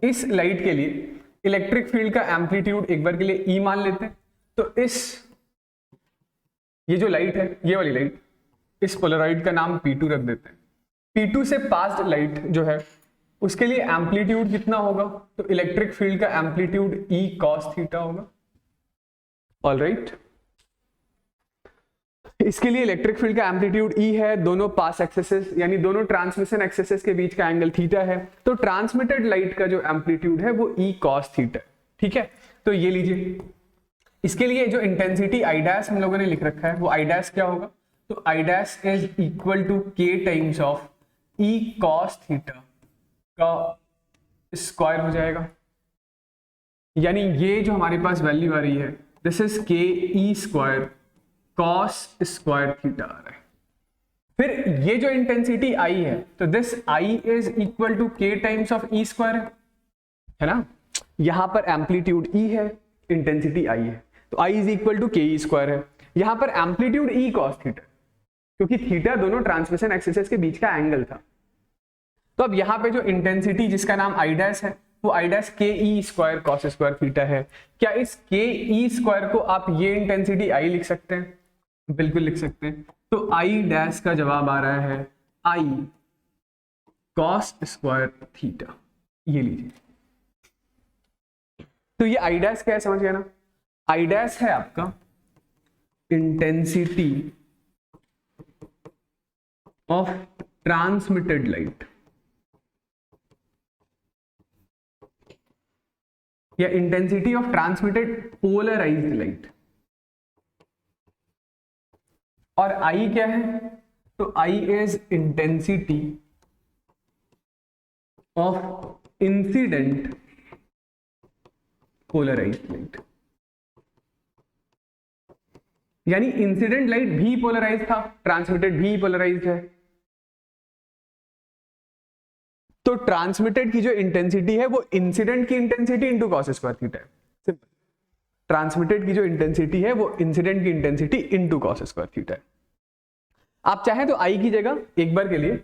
इस लाइट के लिए इलेक्ट्रिक फील्ड का एम्पलीट्यूड एक बार के लिए E मान लेते हैं। तो ये जो लाइट है, ये वाली लाइट, इस पोलराइड का नाम P2 रख देते हैं। P2 से पास्ड लाइट जो है उसके लिए एम्पलीट्यूड कितना होगा? तो इलेक्ट्रिक फील्ड का एम्पलीट्यूड E cos थीटा होगा। ऑलराइट, इसके लिए इलेक्ट्रिक फील्ड का एम्पलीट्यूड E है, दोनों पास एक्सेसेस यानी दोनों ट्रांसमिशन एक्सेसेस के बीच का एंगल थीटा है, तो ट्रांसमिटेड लाइट का जो एम्पलीट्यूड है वो E cos थीटा, ठीक है। तो ये लीजिए, इसके लिए जो इंटेंसिटी आई डैश हम लोगों ने लिख रखा है, वो आई डैश क्या होगा? तो I dash is equal to K times of E cos theta का स्क्वायर हो जाएगा, यानी ये जो हमारे पास वैल्यू आ रही है, this is K E square cos square theta आ रहा है। फिर ये जो इंटेंसिटी I है, तो this I is equal to K times of E square है ना। यहां पर एम्पलीट्यूड E है, इंटेंसिटी I है, तो I is equal to K E square है। यहां पर एम्पलीट्यूड E cos थीटा, क्योंकि थीटा दोनों ट्रांसमिशन एक्सिस के बीच का एंगल था। तो अब यहां पे जो इंटेंसिटी जिसका नाम आई डैश है, वो I dash K E square cos square theta है। क्या इस K E स्क्वायर को आप ये इंटेंसिटी I लिख सकते हैं? बिल्कुल लिख सकते हैं। तो आई डैश का जवाब आ रहा है I cos स्क्वायर थीटा। ये लीजिए, तो ये आई डैश क्या है समझ गया ना? आई डैश है आपका इंटेंसिटी ऑफ ट्रांसमिटेड लाइट या intensity of transmitted polarised light. और I क्या है? तो I is intensity of incident polarised light. यानी इंसिडेंट लाइट भी पोलराइज था, ट्रांसमिटेड भी पोलराइज है। तो ट्रांसमिटेड की जो इंटेंसिटी है वो इंसिडेंट की intensity into cos square theta है। सिंपल। ट्रांसमिटेड की जो इंटेंसिटी है वो इंसिडेंट की intensity into cos square theta है। आप चाहें तो आई की जगह एक बार के लिए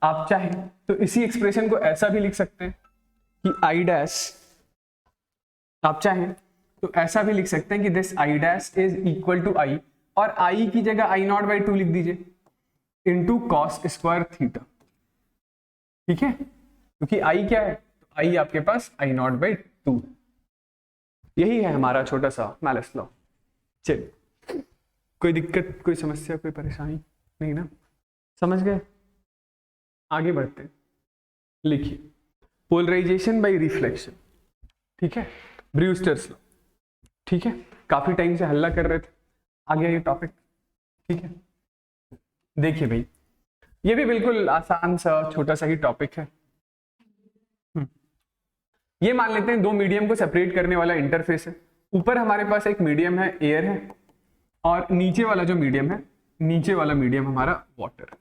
आप चाहें तो इसी एक्सप्रेशन को ऐसा भी लिख सकते हैं कि आई डैश, आप चाहें तो ऐसा भी लिख सकते हैं कि this I dash is equal to I, और आई की जगह आई नॉट बाई 2 लिख दीजिए इंटू कॉस स्क्वायर थीटा। ठीक है, क्योंकि आई क्या है, आई आपके पास आई नॉट बाई 2। यही है हमारा छोटा सा मैलस लॉ। चलिए, कोई दिक्कत, कोई समस्या, कोई परेशानी नहीं ना, समझ गए? आगे बढ़ते हैं। लिखिए, पोलराइजेशन बाय रिफ्लेक्शन। ठीक है, ब्रूस्टर्स लॉ। ठीक है, काफी टाइम से हल्ला कर रहे थे, आ गया ये टॉपिक। ठीक है, देखिए भाई, ये भी बिल्कुल आसान सा छोटा सा ही टॉपिक है। ये मान लेते हैं दो मीडियम को सेपरेट करने वाला इंटरफेस है। ऊपर हमारे पास एक मीडियम है, एयर है, और नीचे वाला जो मीडियम है, नीचे वाला मीडियम हमारा वाटर।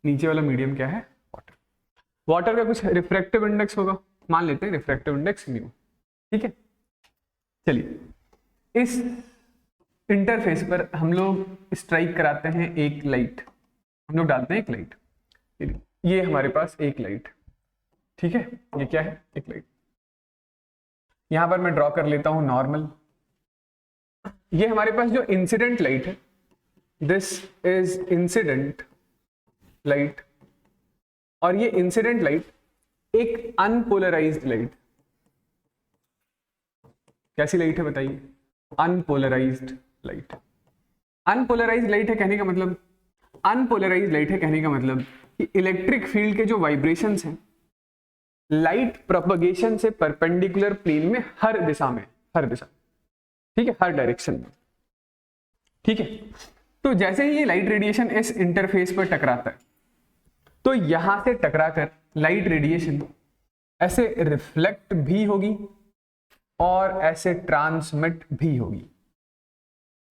नीचे वाला मीडियम क्या है? वाटर। वाटर का कुछ रिफ्रैक्टिव इंडेक्स होगा, मान लेते हैं रिफ्रैक्टिव इंडेक्स म्यू। ठीक है, चलिए इस इंटरफेस पर हम लोग स्ट्राइक कराते हैं एक लाइट, हम लोग डालते हैं एक लाइट। ये हमारे पास एक लाइट, ठीक है, ये क्या है? एक लाइट। यहां पर मैं ड्रॉ कर लेता हूं नॉर्मल। ये हमारे पास जो इंसिडेंट लाइट है, दिस इज इंसिडेंट लाइट, और ये इंसिडेंट लाइट एक अनपोलराइज्ड लाइट। कैसी लाइट है बताइए? Unpolarised light. अनपोलराइज्ड लाइट है कहने का मतलब, अनपोलराइज्ड लाइट है कहने का मतलब कि इलेक्ट्रिक फील्ड के जो वाइब्रेशंस हैं लाइट प्रोपगेशन से परपेंडिकुलर प्लेन में हर दिशा में, हर दिशा, ठीक है, हर डायरेक्शन में। ठीक है, तो जैसे ही ये लाइट रेडिएशन इस इंटरफेस पर टकराता है, तो यहां से टकराकर लाइट रेडिएशन ऐसे रिफ्लेक्ट भी होगी और ऐसे ट्रांसमिट भी होगी।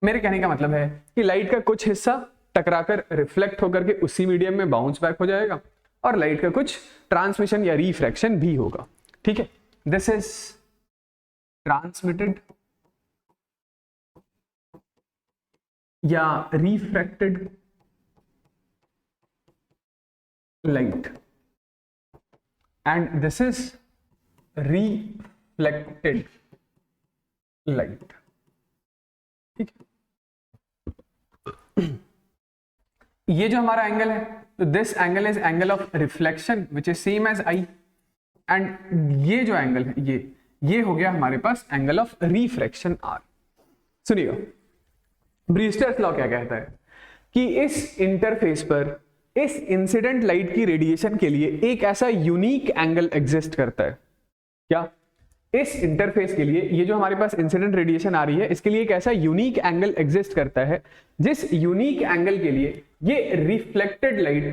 मेरे कहने का मतलब है कि लाइट का कुछ हिस्सा टकराकर रिफ्लेक्ट होकर के उसी मीडियम में बाउंस बैक हो जाएगा, और लाइट का कुछ ट्रांसमिशन या रिफ्रैक्शन भी होगा। ठीक है, दिस इज ट्रांसमिटेड या refracted light, and this is reflected light. ठीक है, ये जो हमारा एंगल है, तो this angle is angle of reflection which is same as I, and ये जो एंगल है, ये हो गया हमारे पास एंगल ऑफ रिफ्रैक्शन आर। सुनिएगा, ब्रूस्टर्स लॉ क्या कहता है कि इस इंटरफेस पर इस इंसिडेंट लाइट की रेडिएशन के लिए एक ऐसा यूनिक एंगल एग्जिस्ट करता है। क्या? इस इंटरफेस के लिए ये जो हमारे पास इंसिडेंट रेडिएशन आ रही है, इसके लिए एक ऐसा यूनिक एंगल एग्जिस्ट करता है जिस यूनिक एंगल के लिए ये रिफ्लेक्टेड लाइट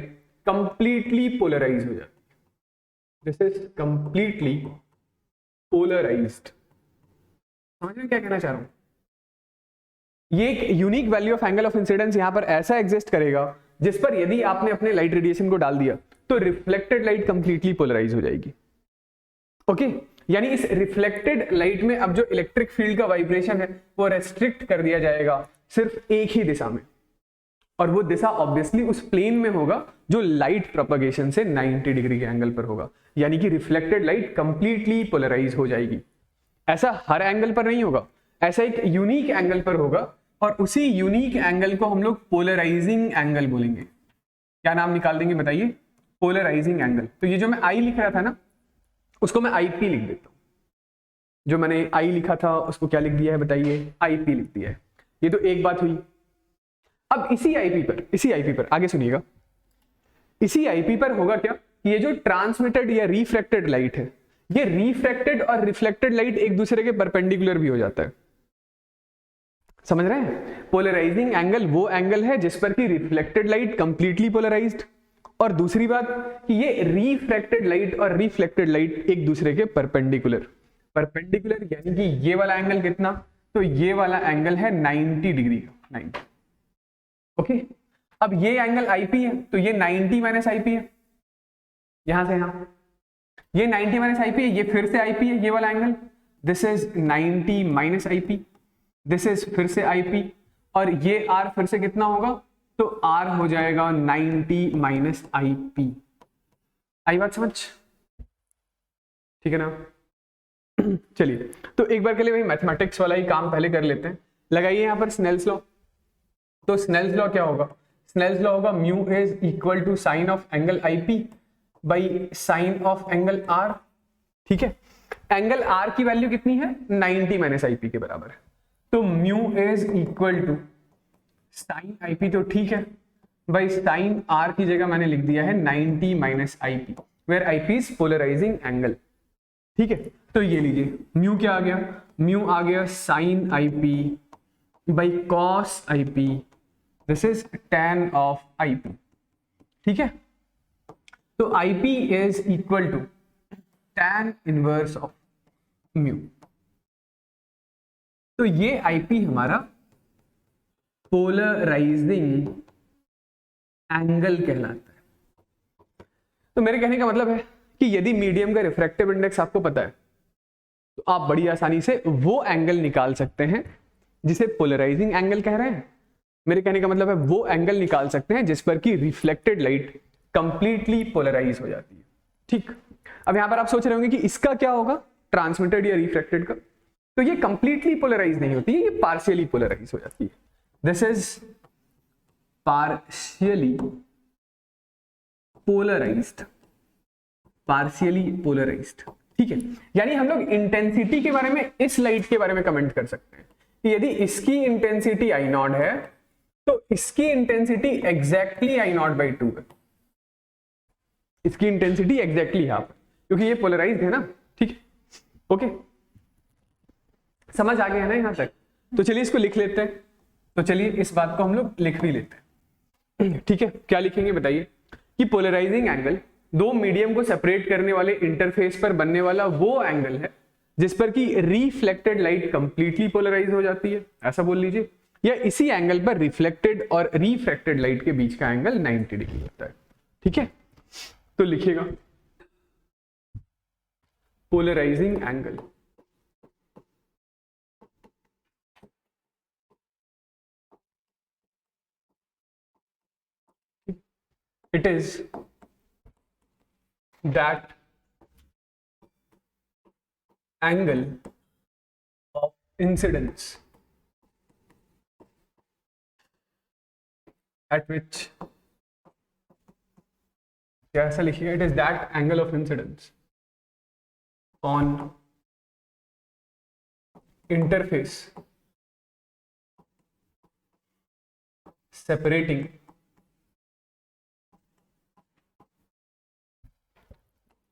कंप्लीटली पोलराइज हो जाती है। This is completely polarised. समझ रहे क्या कहना चाह रहा हूं? ये एक unique value of angle of incidence यहां पर ऐसा एग्जिस्ट करेगा जिस पर यदि आपने अपने लाइट रेडिएशन को डाल दिया तो रिफ्लेक्टेड लाइट कंप्लीटली पोलराइज हो जाएगी। ओके, यानी इस रिफ्लेक्टेड लाइट में अब जो इलेक्ट्रिक फील्ड का वाइब्रेशन है वो रेस्ट्रिक्ट कर दिया जाएगा सिर्फ एक ही दिशा में, और वो दिशा ऑब्वियसली उस प्लेन में होगा जो लाइट प्रोपगेशन से 90 डिग्री के एंगल पर होगा। यानी कि रिफ्लेक्टेड लाइट कंप्लीटली पोलराइज हो जाएगी। ऐसा हर एंगल पर नहीं होगा, ऐसा एक यूनिक एंगल पर होगा, और उसी यूनिक एंगल को हम लोग पोलराइजिंग एंगल बोलेंगे। क्या नाम निकाल देंगे बताइए? Polarising angle. तो ये जो मैं आई लिख रहा था ना, उसको मैं आईपी लिख देता हूं। जो मैंने आई लिखा था उसको क्या लिख दिया है बताइए? आईपी लिख दिया है। ये तो एक बात हुई। अब इसी आईपी पर आगे सुनिएगा, इसी आईपी पर होगा क्या? ये जो ट्रांसमिटेड या रिफ्रैक्टेड लाइट है, ये रिफ्रैक्टेड और रिफ्लेक्टेड लाइट एक दूसरे के परपेंडिकुलर भी हो जाता है। समझ रहे हैं? पोलराइजिंग एंगल वो एंगल है जिस पर कि रिफ्लेक्टेड लाइट कंप्लीटली पोलराइज्ड, और दूसरी बात कि ये रिफ्रैक्टेड लाइट और रिफ्लेक्टेड लाइट एक दूसरे के परपेंडिकुलर यानी कि ये वाला एंगल कितना? तो ये वाला एंगल है 90 डिग्री का। 90। ओके, अब ये एंगल आईपी है तो ये 90 माइनस आईपी है, यहां से यहां ये 90 माइनस आईपी है, ये फिर से आईपी है, ये वाला angle, this is 90 minus IP, this is फिर से आईपी, और ये आर फिर से कितना होगा, तो आर हो जाएगा 90 माइनस आईपी। आई बात समझ? ठीक है ना? चलिए, तो एक बार के लिए भाई मैथमेटिक्स वाला ही काम पहले कर लेते हैं। लगाइए यहां पर स्नेल्स लॉ। तो स्नेल्स लॉ क्या होगा? स्नेल्स लॉ होगा mu is equal to sine of angle IP by sine of angle R. ठीक है, एंगल आर की वैल्यू कितनी है? 90 माइनस आईपी के बराबर है, तो mu is equal to sine IP, तो ठीक है भाई, साइन आर की जगह मैंने लिख दिया है 90 minus IP, where IP is polarising angle. ठीक है, तो ये लीजिए म्यू क्या आ गया? म्यू आ गया sine IP by cos IP, this is tan of IP. ठीक है, तो IP is equal to tan inverse of mu. तो ये आईपी हमारा पोलराइजिंग एंगल कहलाता है। तो मेरे कहने का मतलब है कि यदि मीडियम का रिफ्रैक्टिव इंडेक्स आपको पता है तो आप बड़ी आसानी से वो एंगल निकाल सकते हैं जिसे पोलराइजिंग एंगल कह रहे हैं। मेरे कहने का मतलब है वो एंगल निकाल सकते हैं जिस पर कि रिफ्लेक्टेड लाइट कंप्लीटली पोलराइज हो जाती है। ठीक, अब यहां पर आप सोच रहे होंगे कि इसका क्या होगा, ट्रांसमिटेड या रिफ्लेक्टेड का? तो ये कंप्लीटली पोलराइज नहीं होती है, ये पार्शियली पोलराइज हो जाती है। This is partially polarised, partially polarised. ठीक है, यानी हम लोग इंटेंसिटी के बारे में, इस लाइट के बारे में कमेंट कर सकते हैं कि यदि इसकी इंटेंसिटी आई नॉट है तो इसकी intensity exactly I not by 2 है। इसकी इंटेंसिटी एग्जैक्टली हाफ, क्योंकि ये पोलराइज्ड है ना। ठीक है, ओके, समझ आ गया है ना यहां तक? तो चलिए इसको लिख लेते हैं। तो चलिए इस बात को हम लोग लिख भी लेते हैं। ठीक है, क्या लिखेंगे बताइए? कि पोलराइजिंग एंगल दो मीडियम को सेपरेट करने वाले इंटरफेस पर बनने वाला वो एंगल है जिस पर कि रिफ्लेक्टेड लाइट कंप्लीटली पोलराइज हो जाती है, ऐसा बोल लीजिए, या इसी एंगल पर रिफ्लेक्टेड और रिफ्रैक्टेड लाइट के बीच का एंगल 90 डिग्री होता है। ठीक है, तो लिखिएगा polarising angle it is that angle of incidence at which, क्या ऐसा लिखिएगा? it is that angle of incidence on interface separating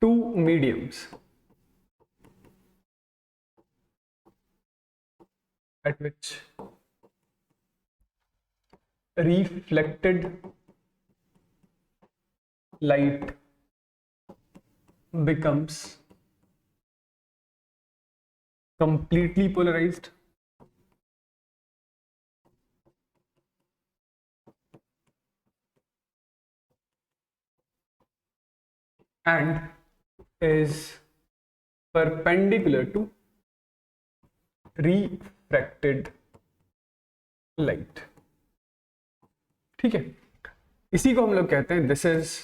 two mediums at which reflected light becomes completely polarized and is perpendicular to refracted light। ठीक है, इसी को हम लोग कहते हैं this is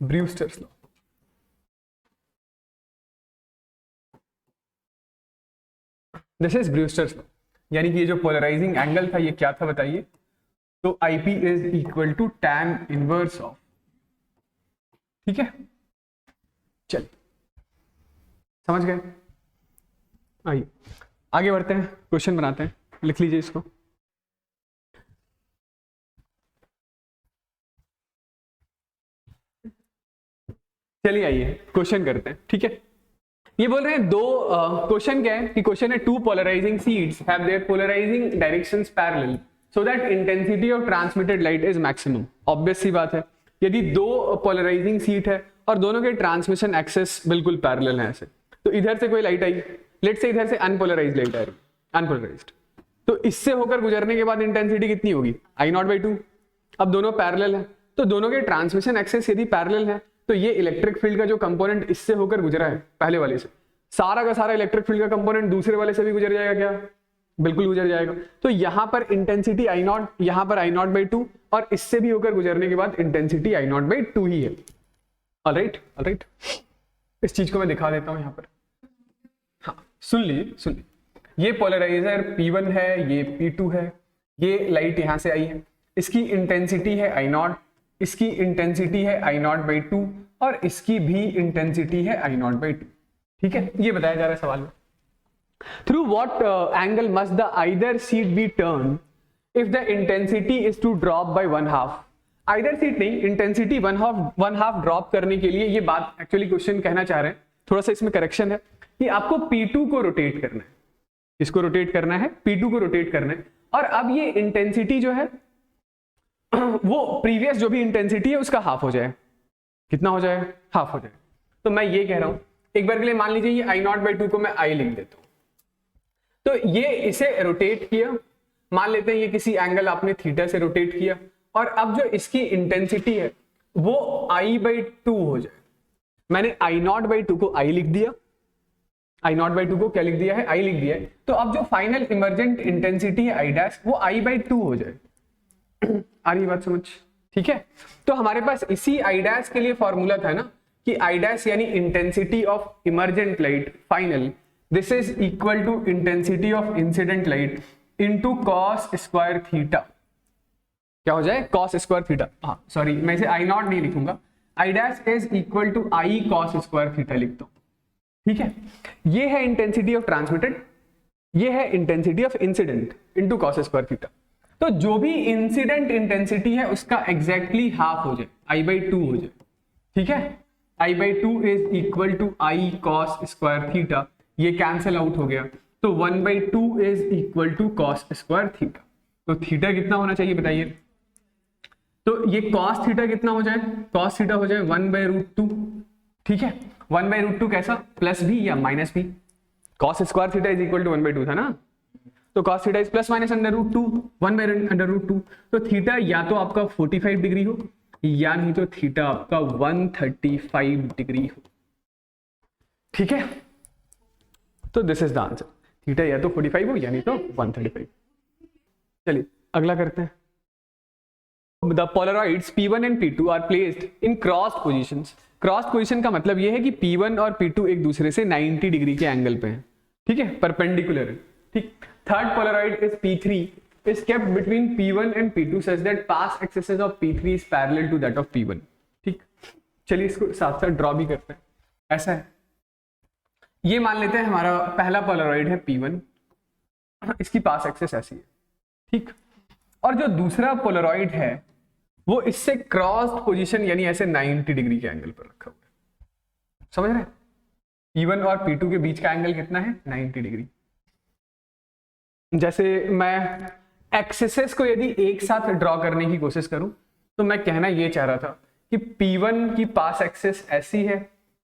Brewster's law. This is Brewster's law, यानी कि ये जो पोलराइजिंग एंगल था ये क्या था बताइए? तो IP is equal to tan inverse of. ठीक है, चल समझ गए? आइए आगे बढ़ते हैं, क्वेश्चन बनाते हैं, लिख लीजिए इसको। चलिए आइए क्वेश्चन करते हैं। ठीक है, ये बोल रहे हैं दो क्वेश्चन क्या है कि क्वेश्चन है two polarising sheets have their polarising directions parallel so that intensity of transmitted light is maximum. Obvious सी बात है, यदि दो पोलराइजिंग शीट है और दोनों के ट्रांसमिशन एक्सेस बिल्कुल पैरेलल है ऐसे, तो इधर से कोई लाइट आई, लेट से इधर से अनपोलराइज्ड लाइट आ रही, अनपोलराइज्ड, तो इससे होकर गुजरने के बाद इंटेंसिटी कितनी होगी, I0/2। अब दोनों पैरेलल है, तो दोनों के ट्रांसमिशन एक्सेस यदि पैरेलल है तो ये इलेक्ट्रिक फील्ड का जो कंपोनेंट इससे होकर गुजरा है पहले वाले से, सारा का सारा इलेक्ट्रिक फील्ड का कंपोनेंट दूसरे वाले से भी गुजर जाएगा क्या, बिल्कुल गुजर जाएगा। तो यहां पर इंटेंसिटी I0, यहां पर I0/2 और इससे भी होकर गुजरने के बाद इंटेंसिटी I0/2 ही है। ऑलराइट, ऑलराइट, इस चीज को मैं दिखा देता हूं यहां पर। हाँ, सुन लीजिए, ये पोलराइजर P1 है, ये P2 है, ये लाइट यहां से आई है, इसकी इंटेंसिटी है I0, इसकी इंटेंसिटी है I0/2 और इसकी भी इंटेंसिटी है I0/2। ठीक है, ये बताया जा रहा है सवाल में। Through what angle must the either sheet be turn if the intensity is to drop by 1/2। Either sheet नहीं, इंटेंसिटी 1/2 ड्रॉप करने के लिए ये बात एक्चुअली क्वेश्चन कहना चाह रहे हैं, थोड़ा सा इसमें करेक्शन है कि आपको P2 को रोटेट करना है। इसको रोटेट करना है, P2 को रोटेट करना है, और अब ये इंटेंसिटी जो है वो प्रीवियस जो भी इंटेंसिटी है उसका हाफ हो जाए। कितना हो जाए, हाफ हो जाए। तो मैं ये कह रहा हूं, एक बार के लिए मान लीजिए ये I0/2 को मैं I लिख देता हूं, तो ये इसे रोटेट किया, मान लेते हैं ये किसी एंगल आपने थीटा से रोटेट किया, और अब जो इसकी इंटेंसिटी है वो I/2 हो जाए। मैंने I0/2 को I लिख दिया, I0/2 को क्या लिख दिया है, I लिख दिया है। तो अब जो फाइनल इमर्जेंट इंटेंसिटी है I' वो I/2 हो जाए। आ रही बात समझ, ठीक है। तो हमारे पास इसी I' के लिए फॉर्मूला था ना कि I' यानी intensity of emergent light final, this is equal to intensity of incident light into cos square theta. क्या हो जाए, cos स्क्वायर थीटा। हाँ सॉरी, मैं इसे I0 नहीं लिखूंगा, I' is equal to I cos square theta लिखता हूं। ठीक है, ये है इंटेंसिटी ऑफ ट्रांसमिटेड, ये है intensity of incident into cos square theta. तो जो भी इंसिडेंट इंटेंसिटी है उसका एग्जैक्टली हाफ हो जाए, I/2 हो जाए। ठीक है, I/2 is equal to I cos square theta, ये कैंसिल आउट हो गया, तो 1/2 is equal to cos square theta. तो थीटा कितना होना चाहिए बताइए, तो ये cos थीटा कितना हो जाए, cos थीटा हो जाए 1/√2। ठीक है, 1/√2 कैसा, प्लस भी या माइनस भी, cos square theta is equal to 1/2 था ना, तो cos theta is plus minus √2, 1/√2। तो थीटा या तो आपका 45 डिग्री हो या नहीं तो थीटा आपका 135 डिग्री हो। ठीक है, तो this is the answer, theta या तो 45 हो या नहीं तो 135। चलिए अगला करते हैं। The polaroids P1 and P2 are placed in crossed positions। Crossed position का मतलब यह है कि P1 और P2 एक दूसरे से 90 डिग्री के एंगल पे हैं। ठीक है, परपेंडिकुलर है। ठीक, third Polaroid is P3 is kept between P1 and P2 such that path axis of P3 is parallel to that of P1। ठीक, चलिए इसको साथ साथ ड्रॉ भी करते हैं। ऐसा है, ये मान लेते हैं हमारा पहला पोलराइड है P1, इसकी पास एक्सिस ऐसी है। ठीक, और जो दूसरा पोलराइड है वो इससे क्रॉस्ड पोजीशन यानी ऐसे 90 डिग्री के एंगल पर रखा हुआ है। समझ रहे हैं, P1 और P2 के बीच का एंगल कितना है, 90 डिग्री। जैसे मैं एक्सिसेस को यदि एक साथ ड्रॉ करने की कोशिश करूं तो मैं कहना ये चाह रहा था कि P1 की पास एक्सिस ऐसी है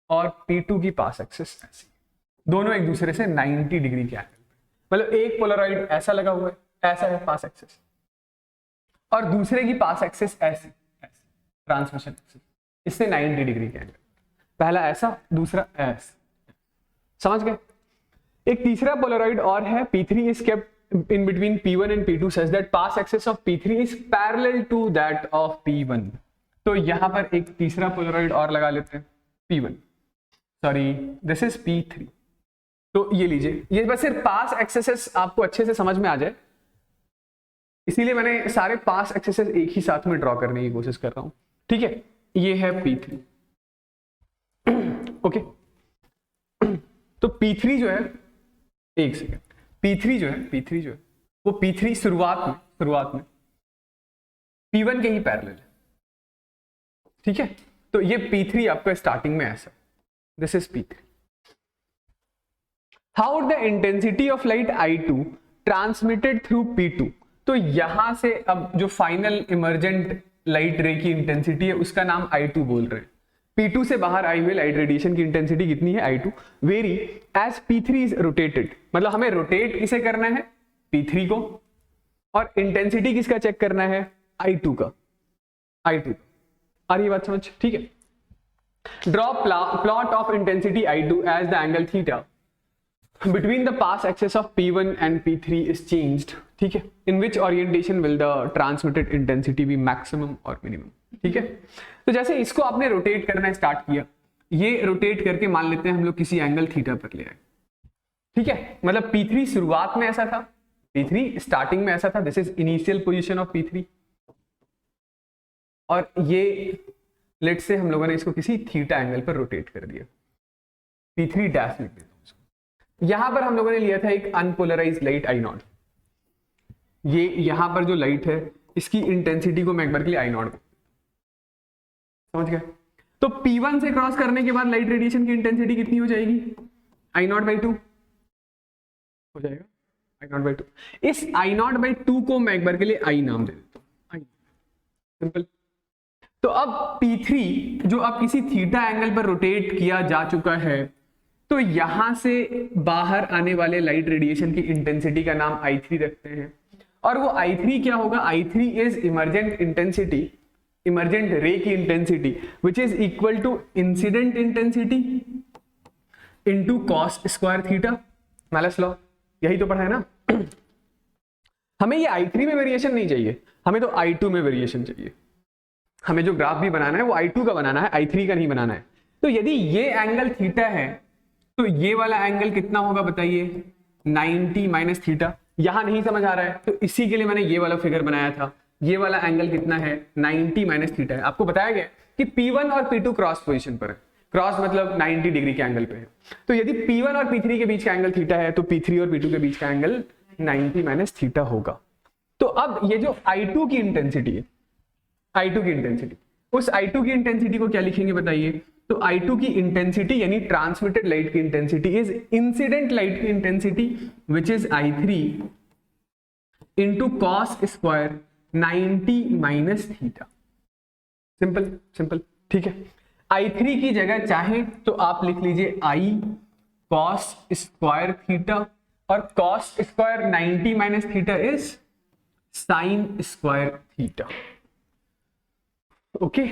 और P2 की पास एक्सिस ऐसी, दोनों एक दूसरे से 90 डिग्री के एंगल पे। मतलब एक पोलराइड ऐसा लगा हुआ है, ऐसा है पास एक्सिस, और दूसरे की पास एक्सिस ऐसी, ट्रांसमिशन एक्सिस, इससे 90 डिग्री के एंगल। पहला ऐसा, दूसरा ऐसा, समझ गए। एक तीसरा पोलराइड और है P3 is kept in between P1 and P2 such that path axis of P3 is parallel to that of P1। तो यहां पर एक तीसरा पोलराइड और लगा लेते हैं, P1, sorry this is P3। तो ये लीजिए, ये बस सिर्फ पास एक्सेसेस आपको अच्छे से समझ में आ जाए, इसीलिए मैंने सारे पास एक्सेसेस एक ही साथ में ड्रॉ करने की कोशिश कर रहा हूं। ठीक है, ये है P3। ओके, तो P3 जो है, एक सेकेंड, P3 जो है वो P3 शुरुआत में P1 के ही पैरेलल है। ठीक है, तो ये P3 आपका स्टार्टिंग में ऐसा, this is P3। How the intensity of light I2 transmitted through P2। तो यहां से अब जो फाइनल इमर्जेंट लाइट रे की इंटेंसिटी है उसका नाम I2 बोल रहे हैं। P2 से बाहर आई हुई लाइट रेडिएशन की इंटेंसिटी कितनी है, I2, very as P3 is rotated. मतलब हमें रोटेट किसे करना है, P3 को, और इंटेंसिटी किसका चेक करना है, I2 का, I2 आ रही है बात समझ, ठीक है। Draw plot of intensity I2 as the angle theta between the path axis of P1 and P3 is changed, ठीक है, in which orientation will the transmitted intensity be maximum or minimum, ठीक है। तो जैसे इसको आपने रोटेट करना start किया, ये रोटेट करके मान लेते हैं हम लोग किसी एंगल थीटा पर ले आए, ठीक है, मतलब P3 शुरुआत में ऐसा था, P3 स्टार्टिंग में ऐसा था, this is initial position of P3, और ये लेट से हम लोगों ने इसको किसी थीटा एंगल पर रोटेट कर दिया, P3 डैश लिख देता हूं इसको। यहां पर हम लोगों ने लिया था एक अनपोलराइज्ड लाइट I0, ये यहां पर जो लाइट है इसकी इंटेंसिटी को मैं एक बार के लिए I0 समझ गए। तो P1 से क्रॉस करने के बाद लाइट रेडिएशन की इंटेंसिटी कितनी हो जाएगी, I0/2 हो जाएगा, I0/2। इस I0/2 को मैं एक बार के लिए I नाम दे देता हूं, सिंपल। तो अब P3 जो अब किसी थीटा एंगल पर रोटेट किया जा चुका है, तो यहां से बाहर आने वाले लाइट रेडिएशन की इंटेंसिटी का नाम I3 रखते हैं, और वो I3 क्या होगा, I3 is emergent intensity, emergent ray की intensity which is equal to incident intensity into cos square theta, Malus law, यही तो पढ़ा है ना। हमें ये I3 में वेरिएशन नहीं चाहिए, हमें तो I2 में वेरिएशन चाहिए, हमें जो ग्राफ भी बनाना है वो I2 का बनाना है, I3 का नहीं बनाना है। तो यदि ये एंगल थीटा है तो ये वाला एंगल कितना होगा बताइए, 90 माइनस थीटा। यहां नहीं समझ आ रहा है तो इसी के लिए मैंने ये वाला फिगर बनाया था, ये वाला एंगल कितना है, 90 माइनस थीटा है। आपको बताया गया कि P1 और P2 क्रॉस पोजीशन पर है, क्रॉस मतलब 90 डिग्री के एंगल पे है। तो यदि P1 और P3 के बीच का एंगल थीटा है तो P3 और P2 के बीच का एंगल 90 माइनस थीटा होगा। तो अब ये जो I2 की इंटेंसिटी है, I2 की इंटेंसिटी, उस I2 की इंटेंसिटी को क्या लिखेंगे बताइए, तो I2 की इंटेंसिटी यानी ट्रांसमिटेड लाइट की इंटेंसिटी इज इंसिडेंट लाइट की intensity which is I3 into cos square 90 minus theta, simple simple, ठीक है। I3 की जगह चाहे तो आप लिख लीजिए I कॉस स्क्वायर थीटा, और cos square 90 minus theta is sine square theta, okay.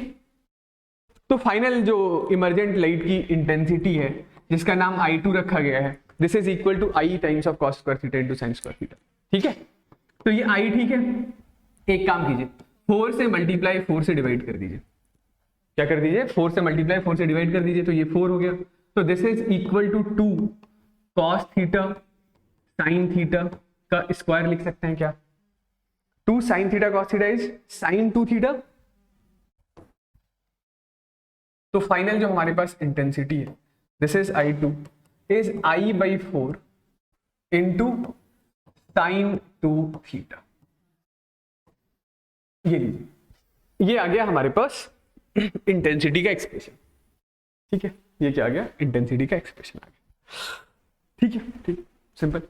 तो फाइनल जो इमर्जेंट लाइट की इंटेंसिटी है जिसका नाम I2 रखा गया है, this is equal to I times of cos square theta into sine square theta, ठीक है। तो ये I ठीक है, एक काम कीजिए 4 से मल्टीप्लाई 4 से डिवाइड कर दीजिए, क्या कर दीजिए, 4 से मल्टीप्लाई 4 से डिवाइड कर दीजिए, तो ये 4 हो गया। तो this is equal to 2 cos theta sine theta का स्क्वायर लिख सकते हैं क्या, 2 sine theta cos theta is sine 2 theta. तो फाइनल जो हमारे पास इंटेंसिटी है this is I2 is I/4 into sine 2 theta, ये लीजिए, ये आ गया हमारे पास इंटेंसिटी का एक्सप्रेशन, ठीक है। ये क्या आ गया, इंटेंसिटी का एक्सप्रेशन आ गया, ठीक है, ठीक, simple.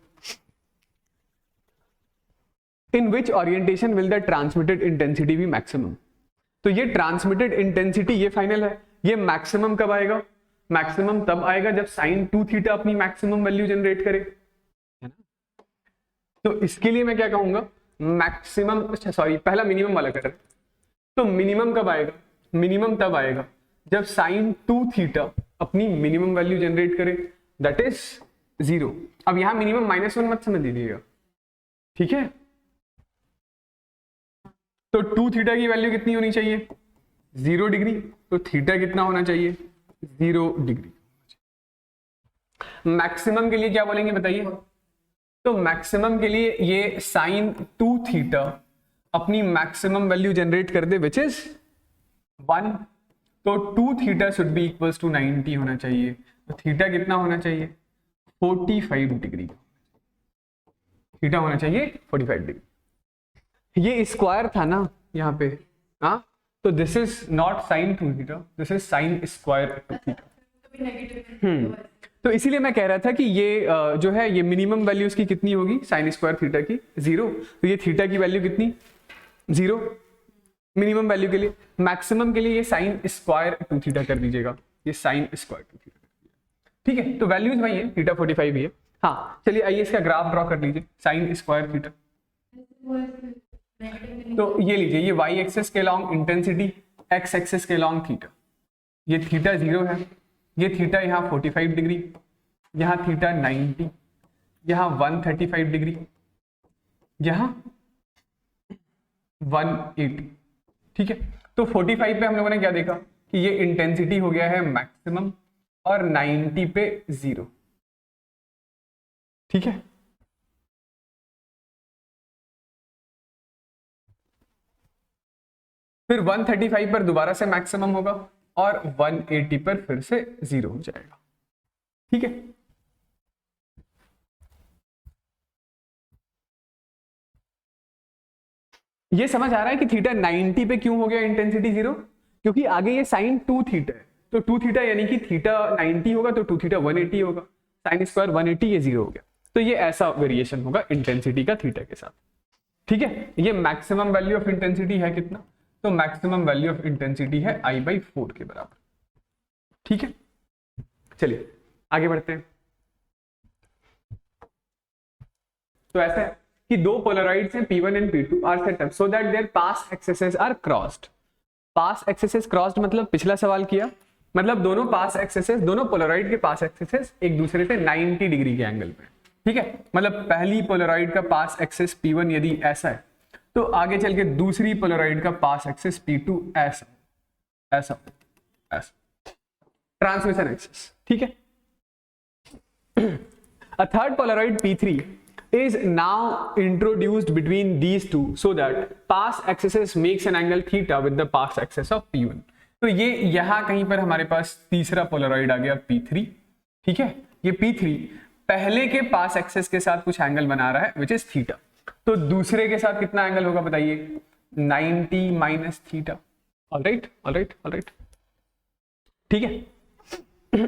In which orientation will the transmitted intensity be maximum. तो ये ट्रांसमिटेड इंटेंसिटी ये फाइनल है, ये मैक्सिमम कब आएगा, मैक्सिमम तब आएगा जब साइन 2 थीटा अपनी मैक्सिमम वैल्यू जनरेट करे, है ना। तो इसके लिए मैं क्या कहूंगा, मैक्सिमम, अच्छा सॉरी पहला मिनिमम वाला कर, तो मिनिमम कब आएगा, मिनिमम तब आएगा जब साइन 2 थीटा अपनी मिनिमम वैल्यू जनरेट करे, दैट इज 0। अब यहां मिनिमम -1 मत समझ लीजिएगा, ठीक है। तो 2 थीटा की वैल्यू कितनी होनी चाहिए, 0 डिग्री, तो थीटा कितना होना चाहिए, 0 डिग्री। मैक्सिमम के लिए क्या बोलेंगे बताइए, तो मैक्सिमम के लिए ये साइन 2 थीटा अपनी मैक्सिमम वैल्यू जनरेट कर दे विच इज 1, तो 2 theta should be equals to 90 होना चाहिए, तो थीटा कितना होना चाहिए, 45 डिग्री, थीटा होना चाहिए 45 डिग्री। ये स्क्वायर था ना यहाँ पे, हाँ, तो this is not sine 2 theta, this is sine square 2 theta. तो इसीलिए मैं कह रहा था कि ये जो है ये मिनिमम वैल्यू इसकी कितनी होगी साइन स्क्वायर थीटा की, 0। तो ये थीटा की वैल्यू कितनी, 0 मिनिमम वैल्यू के लिए। मैक्सिमम के लिए ये साइन स्क्वायर 2 थीटा कर दीजिएगा, ये साइन स्क्वायर 2 थीटा, ठीक है। तो वैल्यूज वही है, थीटा 45 ही है, हाँ चलिए आइए इसका ग्राफ ड्रॉ कर लीजिए, साइन स्क्वायर थीटा। तो ये लीजिए, ये वाई एक्सेस के लॉन्ग इंटेंसिटी, एक्स एक्सेस के लॉन्ग थीटा, ये थीटा 0 है, ये थीटा यहाँ 45 डिग्री, यहाँ थीटा 90, यहाँ 135 डिग्री, यहाँ 180। ठीक है, तो 45 पे हम लोगों ने क्या देखा कि ये इंटेंसिटी हो गया है मैक्सिमम और 90 पे 0। ठीक है, फिर 135 पर दोबारा से मैक्सिमम होगा और 180 पर फिर से 0 हो जाएगा। ठीक है, ये समझ आ रहा है कि थीटा 90 पे क्यों हो गया इंटेंसिटी 0? क्योंकि आगे ये साइन 2 थीटा है, तो 2 थीटा यानी कि थीटा 90 होगा तो 2 थीटा 180 होगा, साइन स्क्वायर 180, ये 0 हो गया। तो ये ऐसा वेरिएशन होगा इंटेंसिटी का थीटा के साथ। ठीक है, ये मैक्सिमम वैल्यू ऑफ इंटेंसिटी है कितना? तो मैक्सिमम वैल्यू ऑफ इंटेंसिटी है I/4 के बराबर। ठीक है, चलिए आगे बढ़ते हैं। तो ऐसा है कि दो पोलराइड्स हैं P1 and P2 are set up so that their pass axes are crossed. Pass axes crossed मतलब पिछला सवाल किया, मतलब दोनों पास एक्सेसेस, दोनों पोलराइड के पास एक्सेसेस एक दूसरे से 90 डिग्री के एंगल पे। ठीक है, मतलब पहली पोलराइड का पास एक्सेस P1 यदि ऐसा है तो आगे चल के दूसरी पोलराइड का पास एक्सेस P2 ऐसा ऐसा ऐसा, ट्रांसमिशन एक्सेस। ठीक है, a third polaroid P3 is now introduced between these two so that pass axis makes an angle theta with the pass axis of P1। तो ये यहां कहीं पर हमारे पास तीसरा पोलराइड आ गया P3। ठीक है, ये P3 पहले के पास एक्सेस के साथ कुछ एंगल बना रहा है विच इज थीटा, तो दूसरे के साथ कितना एंगल होगा बताइए? 90 minus theta. Alright alright alright, ठीक है।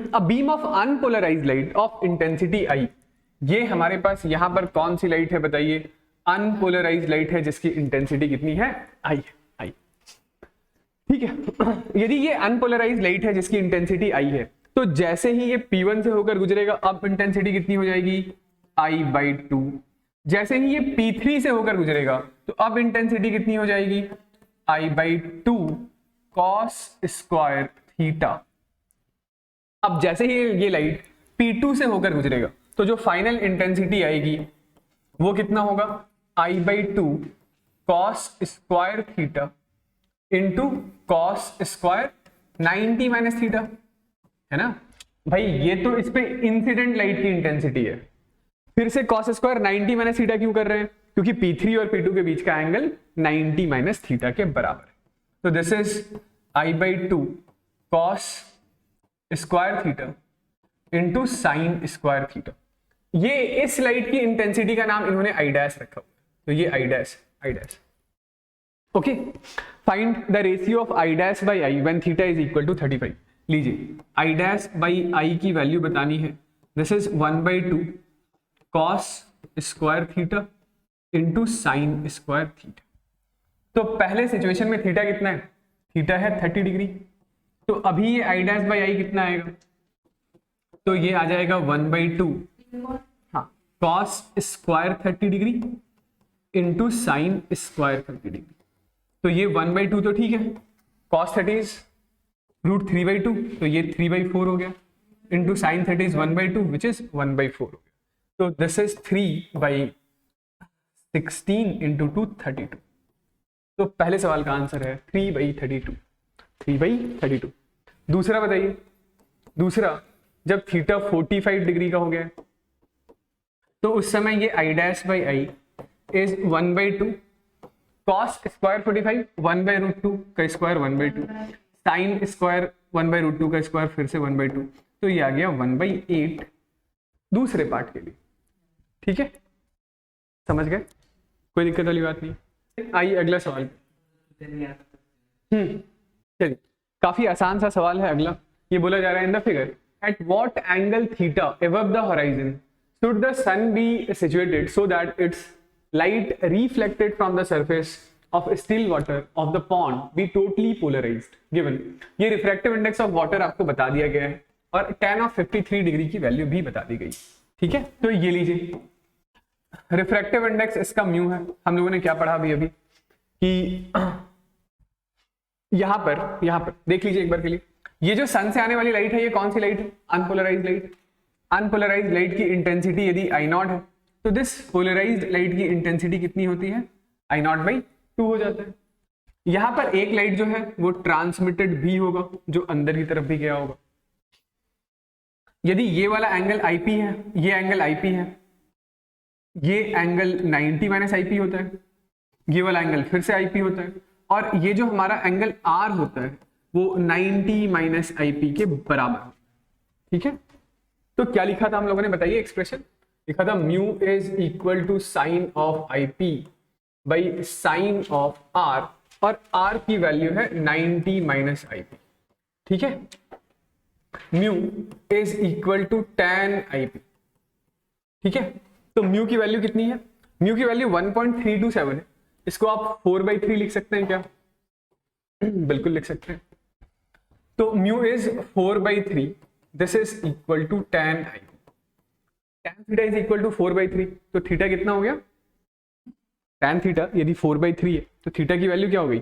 A beam of unpolarised light of intensity I, ये हमारे पास यहां पर कौन सी लाइट है बताइए? अनपोलराइज्ड लाइट है जिसकी इंटेंसिटी कितनी है? I है, I। ठीक है, यदि ये अनपोलराइज्ड लाइट है जिसकी इंटेंसिटी I है तो जैसे ही ये P1 से होकर गुजरेगा अब इंटेंसिटी कितनी हो जाएगी? I/2। जैसे ही ये P3 से होकर गुजरेगा तो अब इंटेंसिटी कितनी हो जाएगी? I/2 cos square theta. अब जैसे ही ये लाइट P2 से होकर गुजरेगा तो जो फाइनल इंटेंसिटी आएगी वो कितना होगा? I/2 cos square theta into cos square 90 minus theta, है ना भाई? ये तो इस पे इंसिडेंट लाइट की इंटेंसिटी है। फिर से cos स्क्वायर 90 माइनस थीटा क्यों कर रहे हैं? क्योंकि P3 और P2 के बीच का एंगल 90 माइनस थीटा के बराबर है। तो this is I/2 cos square theta into sine square theta. ये इस लाइट की इंटेंसिटी का नाम इन्होंने I डैश रखा हुआ, तो ये I dash. Okay, find the ratio of I dash by I when theta is equal to 35। लीजिए, I डैश बाई I की वैल्यू बतानी है। This is 1/2 cos square theta into sine square theta. तो पहले सिचुएशन में theta कितना है? Theta है 30 डिग्री, तो अभी ये I डैश बाई I कितना आएगा? तो ये आ जाएगा 1/2 हाँ cos square 30 degree into sine square 30 degree. तो ये 1/2 तो ठीक है, cos 30 √3/2 तो ये 3/4 हो गया, इंटू साइन 30 1/2 विच इज 1/4 हो गया। तो दिस इज 3/16 इंटू 2 32। तो पहले सवाल का आंसर है 3/32, 3/32। दूसरा बताइए, दूसरा जब थीटा 45 डिग्री का हो गया तो उस समय ये I dash by I is 1/2 cos square 45 1/√2 का स्क्वायर 1/2 साइन स्क्वायर 1/√2 का स्क्वायर फिर से 1/2, तो ये आ गया 1/8 दूसरे पार्ट के लिए। ठीक है, समझ गए? कोई दिक्कत वाली बात नहीं। आइए अगला सवाल। चलिए, काफी आसान सा सवाल है अगला। ये बोला जा रहा है in the figure at what angle theta above the horizon should the sun be situated so that its light reflected from the surface of still water of the pond be totally polarized given। ये refractive index of water आपको बता दिया गया है और tan of 53 degree की value भी बता दी गई। ठीक है, तो ये लीजिए रिफ्रैक्टिव इंडेक्स इसका म्यू है। हम लोगों ने क्या पढ़ा अभी अभी कि यहां पर देख लीजिए एक बार के लिए, ये जो सन से आने वाली लाइट है ये कौन सी लाइट है? Unpolarised light. अनपोलराइज्ड लाइट की इंटेंसिटी यदि आई नॉट है तो दिस पोलराइज्ड लाइट की इंटेंसिटी कितनी होती है? आई नॉट बाई 2 हो जाता है। यहां पर एक लाइट जो है वो ट्रांसमिटेड भी होगा, जो अंदर की तरफ भी गया होगा। यदि ये वाला एंगल आईपी है, ये एंगल आईपी है, ये एंगल 90 माइनस आईपी होता है, ये वाला एंगल फिर से आईपी होता है, और ये जो हमारा एंगल आर होता है वो 90 माइनस आईपी के बराबर। ठीक है, तो क्या लिखा था हम लोगों ने, बताइए एक्सप्रेशन। लिखा था mu is equal to sine of IP by sine of R, और आर की वैल्यू है 90 माइनस आईपी। ठीक है, mu is equal to tan IP. ठीक है, तो म्यू की वैल्यू कितनी है? म्यू की वैल्यू 1.327 है। इसको आप 4/3 लिख सकते हैं क्या? बिल्कुल लिख सकते हैं। तो mu is 4/3, this is equal to tan IP. tan theta is equal to 4/3, तो थीटा कितना हो गया? tan थीटा यदि 4/3 है तो थीटा की वैल्यू क्या हो गई?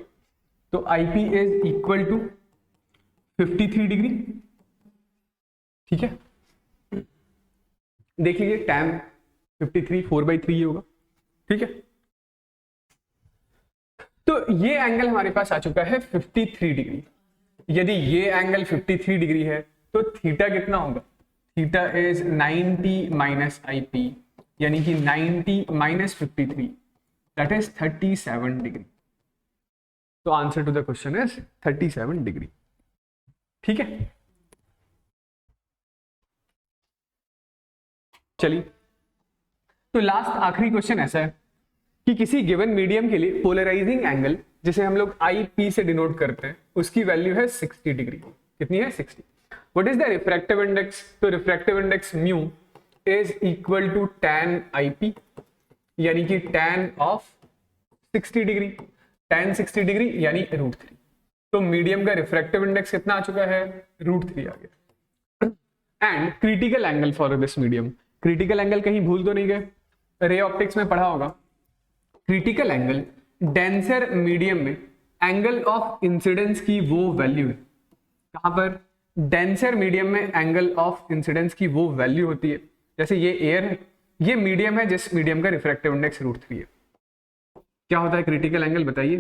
तो IP is equal to 53 degree. ठीक है, देख लीजिए tan 53 4/3 होगा। ठीक है, तो ये एंगल हमारे पास आ चुका है 53 डिग्री। यदि ये एंगल 53 डिग्री है तो थीटा कितना होगा? थीटा इज 90 माइनस आईपी, यानी कि 90 माइनस 53, दैट इज 37 डिग्री। तो answer to the question is 37 degree. ठीक है, चलिए, तो लास्ट आखिरी क्वेश्चन ऐसा है कि किसी गिवन मीडियम के लिए पोलराइजिंग एंगल, जिसे हम लोग आई पी से डिनोट करते हैं, उसकी वैल्यू है 60 डिग्री। कितनी है? 60। What is the refractive index? तो refractive index mu is equal to tan I P, यानी कि tan of 60 degree. tan 60 degree यानी √3। तो मीडियम का रिफ्रैक्टिव इंडेक्स कितना आ चुका है? √3 आ गया। And critical angle for this medium, critical angle कहीं भूल तो नहीं गए? रे ऑप्टिक्स में पढ़ा होगा। क्रिटिकल एंगल डेंसर मीडियम में एंगल ऑफ इंसिडेंस की वो वैल्यू है। कहां पर? डेंसर मीडियम में एंगल ऑफ इंसिडेंस की वो वैल्यू होती है, जैसे ये एयर है, ये मीडियम है जिस मीडियम का रिफ्रैक्टिव इंडेक्स √3 है। क्या होता है क्रिटिकल एंगल, बताइए।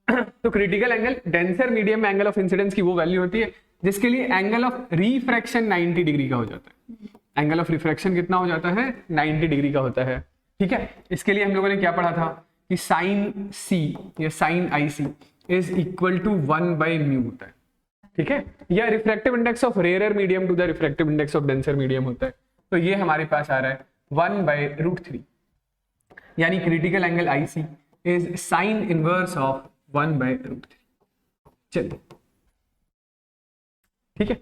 तो क्रिटिकल एंगल डेंसर मीडियम में एंगल ऑफ इंसिडेंस की वो वैल्यू होती है जिसके लिए एंगल ऑफ रिफ्रैक्शन 90 डिग्री का हो जाता है। एंगल ऑफ रिफ्रैक्शन कितना हो जाता है? 90 डिग्री का होता है। ठीक है, इसके लिए हम लोगों ने क्या पढ़ा था कि साइन सी या sine I C is equal to 1/μ होता है। ठीक है, या refractive index of rare medium to the refractive index of denser medium होता है। तो ये हमारे पास आ रहा है 1/√3, यानी critical angle I C is sine inverse of 1/√3। चलिए, ठीक है।